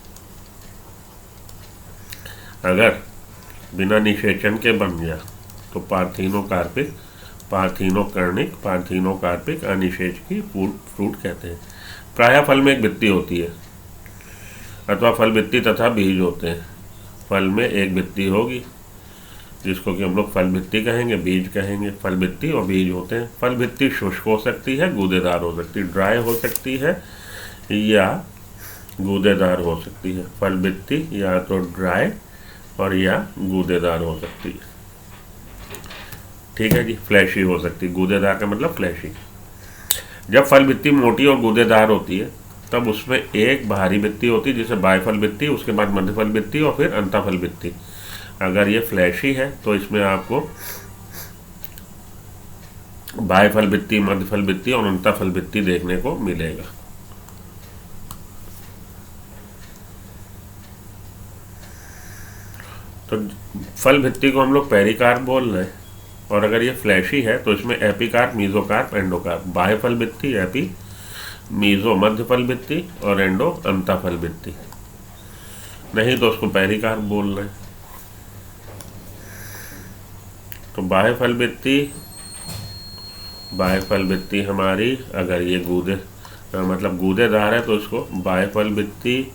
अगर बिना निषेचन के बन गया तो पार्थिनोकार्पिक, पार्थिनोकर्णिक, पार्थिनोकार्पिक, अनिषेचकी फ्रूट कहते हैं। प्रायः फल में एक वित्ती होती है अथवा फल वित्ती तथा बीज होते हैं। फल में एक वित्ती होगी जिसको कि हम लोग फल भित्ति कहेंगे, बीज कहेंगे। फल भित्ति और बीज होते हैं। फल भित्ति शुष्क हो सकती है, गूदेदार हो सकती है, ड्राई हो सकती है या गूदेदार हो सकती है। फल भित्ति या तो ड्राई और या गूदेदार हो सकती है। ठीक है जी, फ्लैशी हो सकती है। गूदेदार का मतलब फ्लैशी। जब फल भित्ति मोटी और गूदेदार होती है तब उसमें एक बाहरी भित्ति होती है जिसे बाह्यफल भित्ति, उसके बाद मध्यफल भित्ति और फिर अंतःफल भित्ति। अगर ये फ्लैशी है तो इसमें आपको बाह्यफल भित्ति, मध्यफल भित्ति और अंतःफल भित्ति देखने को मिलेगा। तो फल भित्ति को हम लोग पेरिकार्प बोल रहे हैं, और अगर ये फ्लैशी है तो इसमें एपिकार्प, मीजोकार्प, एंडोकार्प। बाह्यफल भित्ति एपी, मीजो मध्यफल भित्ति और एंडो अंतःफल भित्ति। नहीं तो उसको पेरिकार्प बोल रहे हैं। तो बाह्यफल भित्ति हमारी, अगर ये मतलब गूदेदार है तो इसको बाह्यफल भित्ति,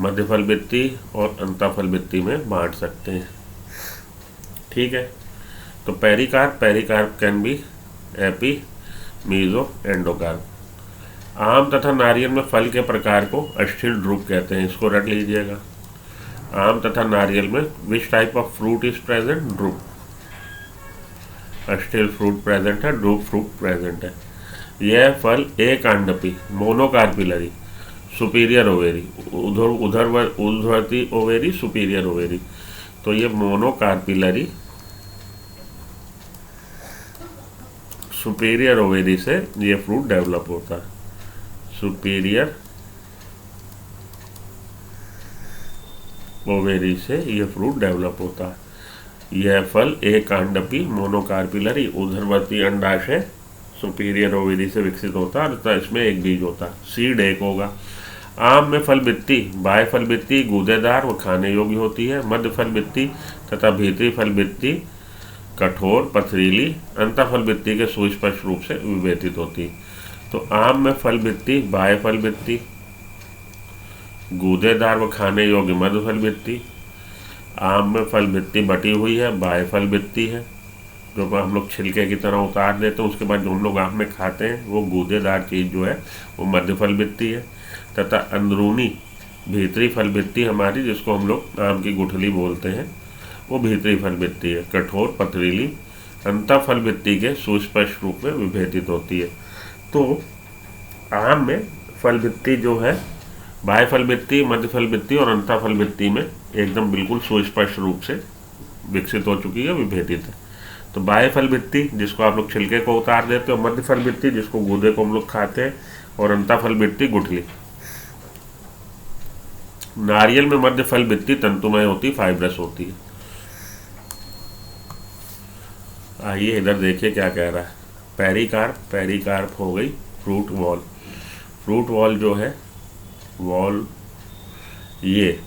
मध्यफल भित्ति और अंतःफल भित्ति में बांट सकते हैं। ठीक है। तो pericarp can be epi, meso, endocarp. आम तथा नारियल में फल के प्रकार को अस्थिर ड्रूप कहते हैं, इसको रट लीजिएगा। आम तथा नारियल में which type of fruit is present? Drupe. अस्थिर फ्रूट प्रेजेंट है, ड्रूप फ्रूट प्रेजेंट है। यह फल एक कांडपी, मोनोकार्पिलरी, सुपीरियर ओवेरी, उधरवर्ती ओवेरी, सुपीरियर ओवेरी। तो ये मोनोकार्पिलरी सुपीरियर ओवेरी से ये फ्रूट डेवलप होता है। सुपीरियर ओवेरी से ये फ्रूट डेवलप होता है। यह फल एक कांडपी, मोनोकार्पिलरी, उधरवर्ती अंडाशय, सुपीरियर ओवेरी से विकसित होता है और इसमें एक बीज होता है। सीड एक होगा। आम में फल भित्ति, बाह्य फल भित्ति गूदेदार व खाने योग्य होती है। मध्य फल भित्ति तथा भीतरी फल भित्ति कठोर, पथरीली, अंतःफल भित्ति के सुस्पष्ट रूप से विभेदित होती है। तो आम में फल भित्ति, बाह्य फल भित्ति गूदेदार व खाने योग्य मध्य फल भित्ति। आम में फल भित्ति बटी हुई है, बाह्य फल भित्ति है, जो हम लोग छिलके की तरह उतार देते हैं, उसके बाद जो हम लोग आम में खाते हैं वो गूदेदार चीज़ जो है वो मध्य फल भित्ति है। तथा अंदरूनी भीतरी फल भित्ति हमारी, जिसको हम लोग आम की गुठली बोलते हैं, वो भीतरी फल भित्ति है, कठोर, पथरीली, अंतःफल भित्ति के सुस्पष्ट रूप में विभेदित होती है। तो आम में फल भित्ति जो है बाह्य फल भित्ति, मध्य फल भित्ति और अंतःफल भित्ति में एकदम बिल्कुल सुस्पष्ट रूप से विकसित हो चुकी है, विभेदित है। तो बाह्य फल भित्ति जिसको आप लोग छिलके को उतार देते हो, मध्य फल भित्ति जिसको गूदे को हम लोग खाते हैं, और अंतःफल भित्ति गुठली। नारियल में मध्य फल भित्ति तंतुमय होती, फाइब्रस होती है। आइए इधर देखिए क्या कह रहा है। पेरिकार्प हो गई फ्रूट वॉल। फ्रूट वॉल जो है, वॉल ये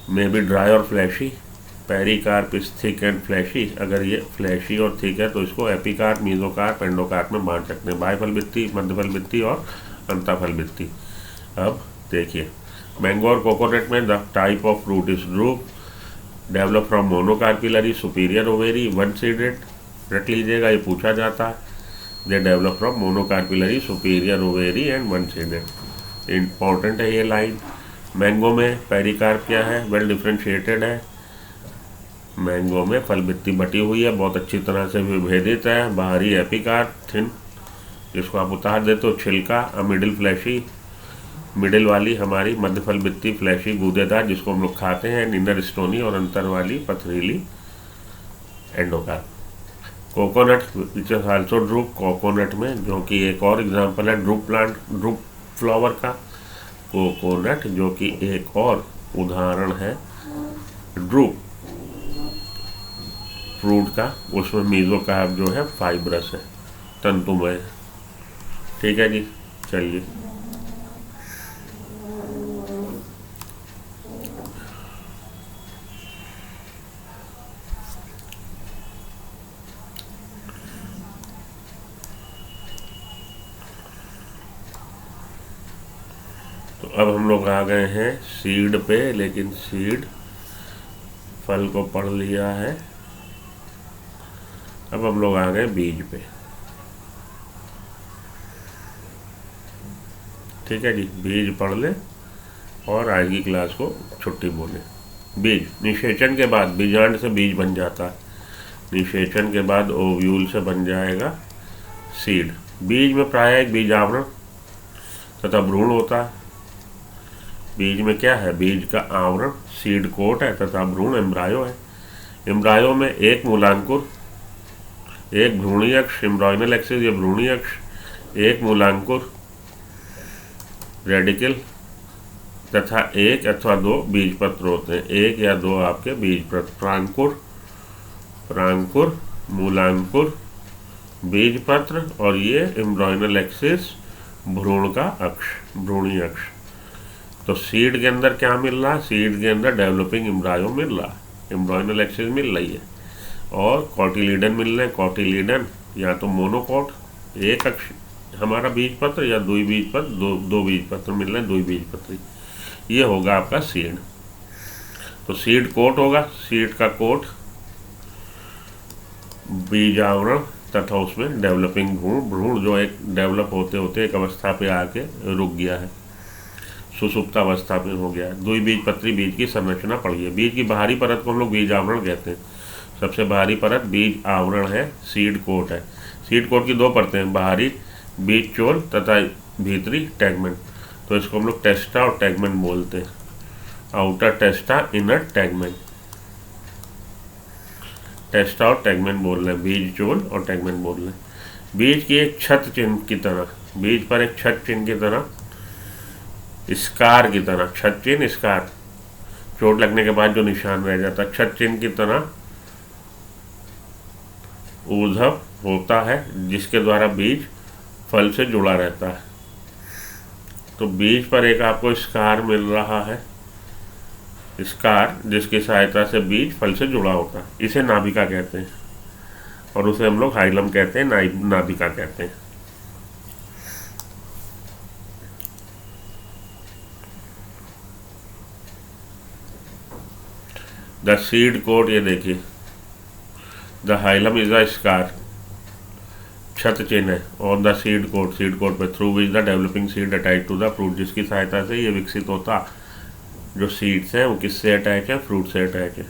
मे बी ड्राई और fleshy. Pericarp is thick and fleshy. अगर ये फ्लैशी और थिक है तो इसको एपिकार्प, मीजोकार्प, एंडोकार्प में बांट सकते हैं। बाह्यफल भित्ति, मध्यफल भित्ति और अंतःफल भित्ति। अब देखिए मैंगो और कोकोनट में the type of fruit is drupe, develop from monocarpellary superior ovary one seeded, रट लीजिएगा, ये पूछा जाता है। They develop from monocarpellary superior ovary and one seeded. Important है ये लाइन। मैंगो में पेरिकार्प क्या है? वेल डिफ्रेंशिएटेड है। मैंगो में फल भित्ति बटी हुई है, बहुत अच्छी तरह से विभेदित है। बाहरी एपिकार्प थिन, जिसको आप उतार देते हो छिलका। मिडिल फ्लैशी, मिडिल वाली हमारी मध्य फल भित्ति फ्लैशी गूदेदार, जिसको हम लोग खाते हैं। इनर स्टोनी और अंतर वाली पथरीली endocarp. Coconut which is also drupe, coconut में, जो कि एक और एग्जांपल है ड्रूप प्लांट, ड्रूप फ्लावर का। कोकोनट जो कि एक और उदाहरण है ड्रूप फ्रूट का, उसमें मीजोकार्प जो है फाइब्रस है, तंतुमय। ठीक है जी, चलिए। तो अब हम लोग आ गए हैं सीड पे, लेकिन सीड फल को पढ़ लिया है। अब हम लोग आ गए बीज पे। ठीक है जी, बीज पढ़ ले और आज की क्लास को छुट्टी बोले। बीज निषेचन के बाद बीजांड से बीज बन जाता है। निषेचन के बाद ओव्यूल से बन जाएगा सीड। बीज में प्रायः एक बीज आवरण तथा भ्रूण होता है। बीज में क्या है? बीज का आवरण सीड कोट है तथा भ्रूण एम्ब्रायो है। एम्ब्रायो में एक मूलांकुर, एक भ्रूणी अक्ष एम्ब्रायोनल एक्सिस या भ्रूणी अक्ष, एक मूलांकुर रेडिकल तथा एक अथवा दो बीज पत्र होते हैं। एक या दो आपके बीज पत्र, प्रांकुर, प्रांकुर, मूलांकुर, बीज पत्र, और ये एम्ब्रायोनल एक्सिस भ्रूण का अक्ष, भ्रूणी अक्ष। तो सीड के अंदर क्या मिल रहा है? सीड के अंदर डेवलपिंग एम्ब्रायो मिल रहा है, एम्ब्रायोनल एक्सिस मिल रही है, और कॉटिलीडन मिल रहे हैं। कॉटिलीडन या तो मोनोकॉट, एक अक्ष हमारा बीज पत्र, या दो बीज पत्र, दो बीज पत्र मिल रहे हैं, दो बीज पत्र। ये होगा आपका सीड। तो सीड कोट होगा, सीड का कोट, बीज आवरण तथा उसमें डेवलपिंग भ्रूण, भ्रूण जो एक डेवलप होते होते एक अवस्था पे आके रुक गया है, सुसुप्त अवस्था में हो गया है। द्विबीजपत्री बीज की संरचना पढ़िए। बीज की बाहरी परत को हम लोग बीज आवरण कहते हैं। सबसे बाहरी परत बीज आवरण है, सीड कोट है। सीड कोट की दो परतें हैं, बाहरी बीज चोल तथा भीतरी टैगमेंट। तो इसको हम लोग टेस्टा और टैगमेंट बोलते हैं। Outer टेस्टा, inner टैगमेंट। टेस्टा और टैगमेंट बोल रहे हैं, बीज चोल और टैगमेंट बोल रहे हैं। बीज की एक छत चिन्ह की तरह, बीज पर एक छत चिन्ह की तरह, स्कार की तरह, छत चिन्ह स्कार, चोट लगने के बाद जो निशान रह जाता है, छत चिन्ह की तरह ऊर्ध्व होता है, जिसके द्वारा बीज फल से जुड़ा रहता है। तो बीज पर एक आपको स्कार मिल रहा है, स्कार, जिसकी सहायता से बीज फल से जुड़ा होता है। इसे नाभिका कहते हैं, और उसे हम लोग हाइलम कहते हैं, नाभिका कहते हैं। द सीड कोट, ये देखिए, the hilum is a scar, छत चिन्ह है, और द सीड कोट पे through which the developing seed attach to the fruit, जिसकी सहायता से ये विकसित होता। जो सीड्स हैं वो किससे अटैच है? फ्रूट से अटैच है।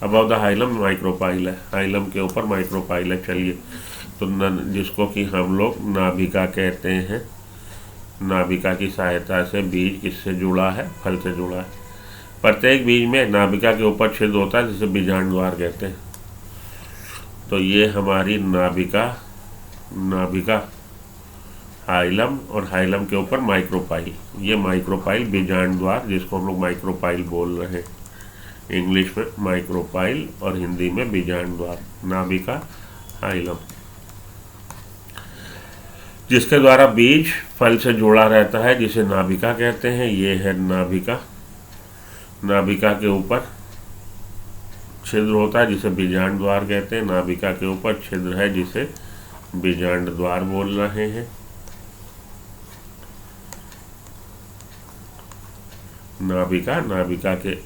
अबव द हाइलम माइक्रोपाइल है, हाइलम के ऊपर माइक्रोपाइल है। चलिए, तो जिसको कि हम लोग नाभिका कहते हैं। नाभिका की सहायता से बीज किससे जुड़ा है? फल से जुड़ा है। प्रत्येक बीज में नाभिका के ऊपर छिद्र होता है, जिसे बीजांड द्वार कहते हैं। तो ये हमारी नाभिका हाइलम, और हाइलम के ऊपर माइक्रोपाइल, ये माइक्रोपाइल बीजांड द्वार, जिसको हम लोग माइक्रोपाइल बोल रहे हैं। इंग्लिश में माइक्रोपाइल और हिंदी में बीजांड द्वार, नाभिका हाइलम, जिसके द्वारा बीज फल से जुड़ा रहता है, जिसे नाभिका कहते हैं। ये है नाभिका। नाभिका के ऊपर छिद्र होता है, जिसे बीजांड द्वार कहते हैं। नाभिका के ऊपर छिद्र है, जिसे बीजांड द्वार बोल रहे हैं। नाभिका, नाभिका के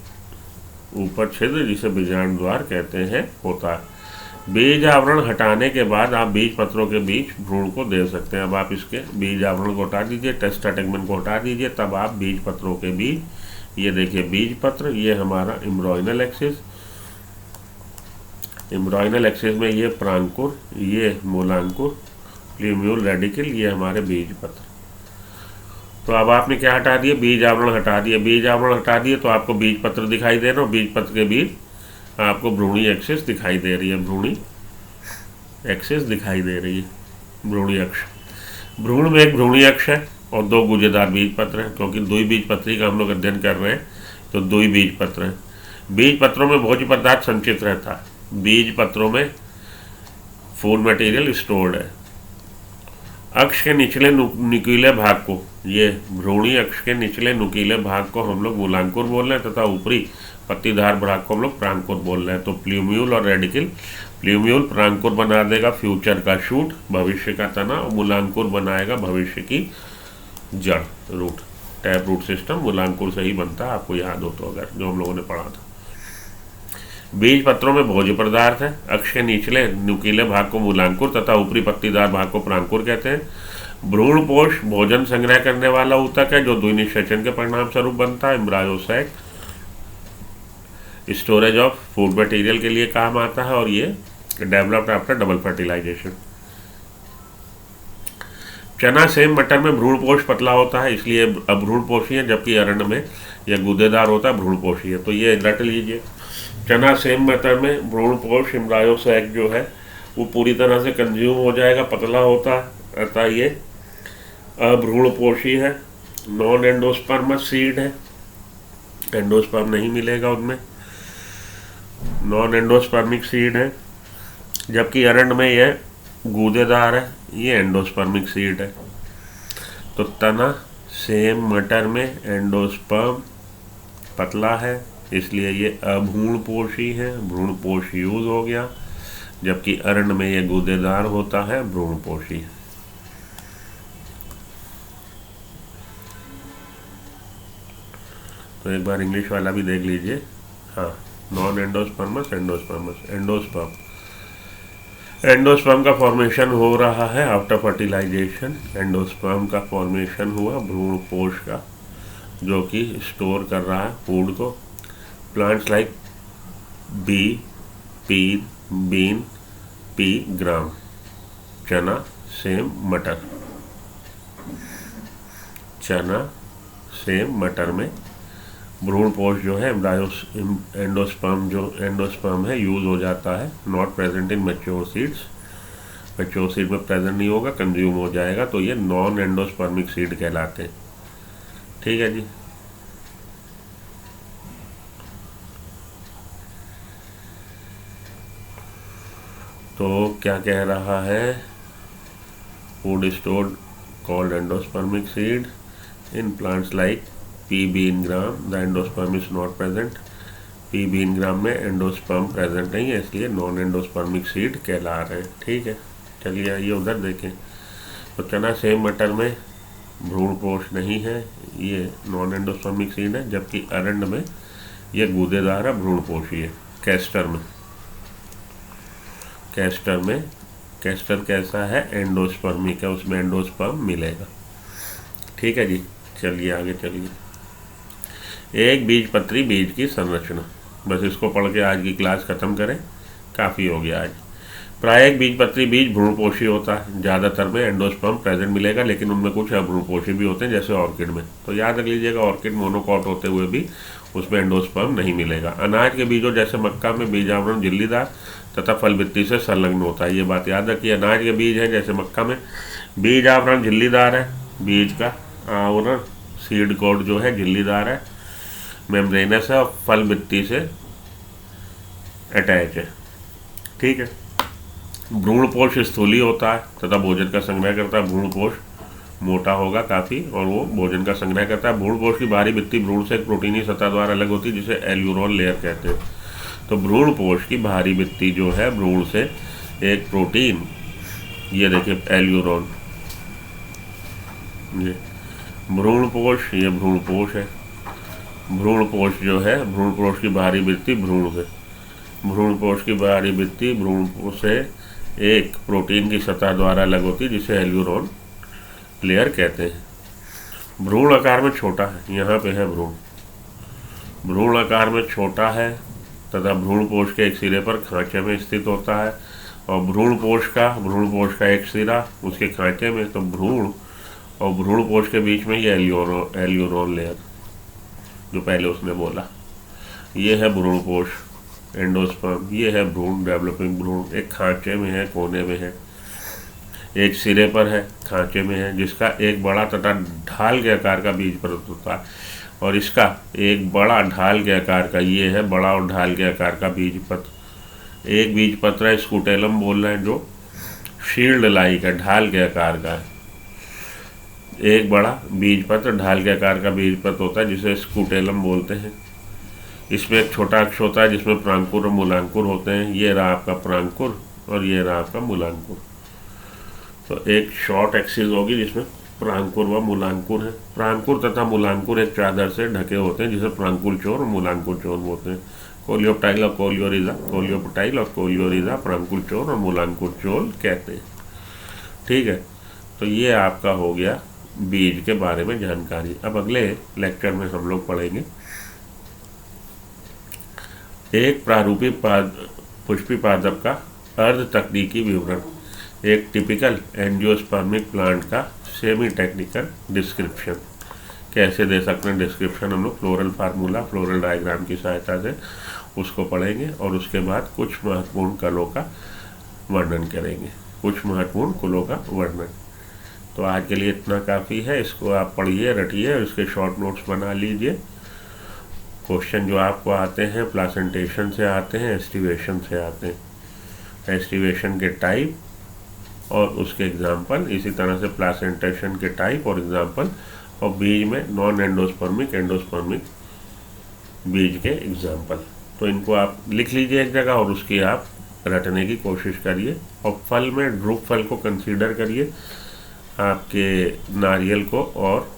ऊपर छिद्र जिसे बीजांड द्वार कहते हैं होता है। बीज आवरण हटाने के बाद आप बीज पत्रों के बीच भ्रूण को दे सकते हैं। अब आप इसके बीज आवरण को हटा दीजिए, टेस्टा टेगमेन को हटा दीजिए, तब आप बीज पत्रों के बीच, ये देखिए बीज पत्र, ये हमारा एम्ब्रॉयनल एक्सिस, एम्ब्रॉयनल एक्सिस में ये प्रांकुर, ये मूलांकुर, प्लूम्यूल रेडिकल, ये हमारे बीज पत्र। तो अब आपने क्या हटा दिए, बीज आवरण हटा दिए। बीज आवरण हटा दिए तो आपको बीज पत्र दिखाई दे रहा है, बीज पत्र के बीच आपको भ्रूणी एक्सिस दिखाई दे रही है, भ्रूणी एक्सिस दिखाई दे रही है, भ्रूणी अक्ष। भ्रूण में एक भ्रूणी अक्ष है और दो गुजेदार बीज पत्र हैं, क्योंकि द्वि बीज पत्री का हम लोग अध्ययन कर रहे हैं, तो द्वि बीज पत्र हैं। बीज पत्रों में भोज्य पदार्थ संचित रहता है, बीज पत्रों में फूड मटेरियल स्टोर्ड है। अक्ष के निचले नुकीले भाग को, ये भ्रूणी अक्ष के निचले नुकीले भाग को हम लोग मूलांकुर बोल रहे हैं, तथा ऊपरी पत्तीदार भाग को हम लोग प्रांकुर बोल रहे हैं। तो प्लूम्यूल और रेडिकल, प्लूम्यूल प्रांकुर बना देगा फ्यूचर का शूट, भविष्य का तना, और मूलांकुर बनाएगा भविष्य की जड़, रूट। टैप रूट सिस्टम मूलांकुर से ही बनता है, आपको याद हो तो, अगर जो हम लोगों ने पढ़ा था। बीज पत्रों में भोज्य पदार्थ है। अक्ष के निचले नुकीले भाग को मूलांकुर तथा ऊपरी पत्तीदार भाग को प्रांकुर कहते हैं। भ्रूणपोष भोजन संग्रह करने वाला ऊतक है, जो द्विनिषेचन के परिणाम स्वरूप बनता है। Embryo sac storage of food material के लिए काम आता है, और ये डेवलप्ड आफ्टर डबल फर्टिलाइजेशन। चना, सेम, मटर में भ्रूणपोष पतला होता है, इसलिए अभ्रूणपोषी है, जबकि अरंड में यह गूदेदार होता है, भ्रूणपोषी है। तो ये रट लीजिए, चना, सेम, मटर में भ्रूणपोष एम्ब्रायोसैक जो है वो पूरी तरह से कंज्यूम हो जाएगा, पतला होता है, अतः ये अभ्रूणपोषी है। नॉन एंडोस्पर्मस सीड है, एंडोस्पर्म नहीं मिलेगा उनमें, नॉन एंडोस्पर्मिक सीड है, जबकि अरंड में यह गूदेदार है, ये एंडोस्पर्मिक सीड है। तो तना, सेम, मटर में एंडोस्पर्म पतला है, इसलिए ये अभ्रूणपोषी है, भ्रूणपोष यूज हो गया, जबकि अरंड में ये गूदेदार होता है, भ्रूणपोषी। तो एक बार इंग्लिश वाला भी देख लीजिए। हाँ, non endosperms, endosperms, endosperm, endosperm का फॉर्मेशन हो रहा है आफ्टर फर्टिलाइजेशन। एंडोस्पर्म का फॉर्मेशन हुआ भ्रूणपोष का, जो कि स्टोर कर रहा है फूड को। Plants like B, Pir, been, P, ग्राम, चना, सेम, मटर। चना, सेम, मटर में भ्रूणपोष जो है एंडोस्पर्म, जो एंडोस्पर्म है यूज हो जाता है। Not present in mature seeds, mature seed में प्रेजेंट नहीं होगा, कंज्यूम हो जाएगा, तो ये नॉन एंडोस्पर्मिक सीड कहलाते हैं। ठीक है जी। तो क्या कह रहा है, food stored called endospermic seed in plants like pea, bean, gram, the endosperm is not present. Pea, bean, gram में एंडोस्पर्म प्रेजेंट नहीं है, इसलिए नॉन एंडोस्पर्मिक सीड कहला रहे हैं। ठीक है, चलिए आइए उधर देखें। तो चना, सेम, मटर में भ्रूणपोष नहीं है, ये नॉन एंडोस्पर्मिक सीड है, जबकि अरंड में ये गूदेदार है, भ्रूणपोषी है। कैस्टर में, कैस्टर में, कैस्टर कैसा है, एंडोस्पर्मिक है, उसमें एंडोस्पर्म मिलेगा। ठीक है जी, चलिए आगे चलिए। एक बीजपत्री बीज की संरचना, बस इसको पढ़ के आज की क्लास खत्म करें, काफ़ी हो गया आज। प्राय एक बीजपत्री बीज भ्रूणपोषी होता है, ज़्यादातर में एंडोस्पर्म प्रेजेंट मिलेगा, लेकिन उनमें कुछ अभ्रूणपोषी भी होते हैं, जैसे ऑर्किड में। तो याद रख लीजिएगा, ऑर्किड मोनोकॉट होते हुए भी उसमें एंडोस्पर्म नहीं मिलेगा। अनाज के बीजों जैसे मक्का में बीजावरण झिल्लीदार तथा फलभित्ति से संलग्न होता है, ये बात याद रखिए। अनाज के बीज है जैसे मक्का में, बीज आवरण झिल्लीदार है, बीज का आवरण सीड कोड जो है झिल्लीदार है, मेम्ब्रेनस है, और फलभित्ति से अटैच है। ठीक है। भ्रूणपोष स्थूली होता है तथा भोजन का संग्रह करता है। भ्रूणपोष मोटा होगा काफ़ी और वो भोजन का संग्रह करता है। भ्रूणपोष की बाहरी भित्ति भ्रूण से एक प्रोटीनी सतह द्वारा अलग होती है, जिसे एल्यूरोन लेयर कहते हैं। तो भ्रूणपोष की बाहरी भित्ति जो है भ्रूण से एक प्रोटीन, ये देखिए एल्यूरोन, ये भ्रूणपोष, ये भ्रूणपोष है। भ्रूणपोष जो है, भ्रूणपोष की बाहरी भित्ति भ्रूण से, भ्रूणपोष की बाहरी भित्ति भ्रूण से एक प्रोटीन की सतह द्वारा अलग होती है जिसे एल्यूरोन लेयर कहते हैं। भ्रूण आकार में छोटा है, यहाँ पे है भ्रूण, भ्रूण आकार में छोटा है तथा भ्रूणपोष के एक सिरे पर खांचे में स्थित होता है, और भ्रूणपोष का एक सिरा उसके खांचे में, तो भ्रूण और भ्रूणपोष के बीच में ये एल्यूरोन लेयर जो पहले उसने बोला, ये है भ्रूणपोष एंडोस्पर्म, ये है भ्रूण डेवलपिंग भ्रूण, एक खांचे में है, कोने में है, एक सिरे पर है, खांचे में है, जिसका एक बड़ा तथा ढाल के आकार का बीज पत्र होता है, और इसका एक बड़ा ढाल के आकार का, ये है बड़ा और ढाल के आकार का बीज पत्र। एक बीज पत्र है, स्कूटेलम बोल रहे हैं, जो शील्ड लाई का ढाल के आकार का है। एक बड़ा बीज पत्र ढाल के आकार का बीज पत्र होता है जिसे स्कूटेलम बोलते हैं। इसमें एक छोटा अक्ष होता है जिसमें प्रांकुर और मूलांकुर होते हैं। ये रहा आपका प्रांकुर और ये रहा आपका मूलांकुर। तो एक शॉर्ट एक्सिस होगी जिसमें प्रांकुर व मूलांकुर है। प्रांकुर तथा मूलांकुर एक चादर से ढके होते हैं जिसे प्रांकुर चोर और मूलांकुर चोर बोलते हैं। कोलियोप्टाइल और कोलियोरिजा, कोलियोप्टाइल और कोलियोरिजा प्रांकुर चोर और मूलांकुर चोर कहते हैं। ठीक है, तो ये आपका हो गया बीज के बारे में जानकारी। अब अगले लेक्चर में हम लोग पढ़ेंगे एक प्रारूपी पुष्पी पादप का अर्ध तकनीकी विवरण, एक टिपिकल एंजियोस्पर्मिक प्लांट का सेमी टेक्निकल डिस्क्रिप्शन। कैसे दे सकते हैं डिस्क्रिप्शन हम लोग, फ्लोरल फार्मूला, फ्लोरल डायग्राम की सहायता से उसको पढ़ेंगे, और उसके बाद कुछ महत्वपूर्ण कलों का वर्णन करेंगे, कुछ महत्वपूर्ण कुलों का वर्णन। तो आज के लिए इतना काफ़ी है। इसको आप पढ़िए, रटिए, और इसके शॉर्ट नोट्स बना लीजिए। क्वेश्चन जो आपको आते हैं प्लासेंटेशन से आते हैं, एस्टिवेशन से आते हैं। एस्टिवेशन के टाइप और उसके एग्जाम्पल, इसी तरह से प्लासेंटेशन के टाइप और एग्जाम्पल, और बीज में नॉन एंडोस्पर्मिक, एंडोस्पर्मिक बीज के एग्जाम्पल। तो इनको आप लिख लीजिए एक जगह और उसकी आप रटने की कोशिश करिए। और फल में ड्रूप फल को कंसीडर करिए, आपके नारियल को और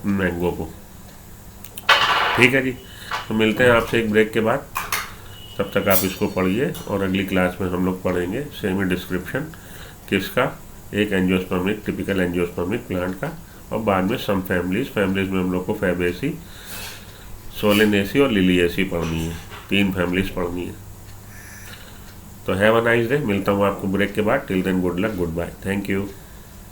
मैंगो को। ठीक है जी, तो मिलते हैं आपसे एक ब्रेक के बाद। तब तक आप इसको पढ़िए, और अगली क्लास में हम लोग पढ़ेंगे सेमी डिस्क्रिप्शन किसका, एक एंजियोस्पर्मिक, टिपिकल एंजियोस्पर्मिक प्लांट का, और बाद में सम फैमिलीज में हम लोग को फैबेसी, सोलेनेसी और लिलिएसी पढ़नी है। 3 फैमिलीज पढ़नी है। तो हैव अ नाइस डे। मिलता हूँ आपको ब्रेक के बाद। Till then good luck, goodbye, thank you.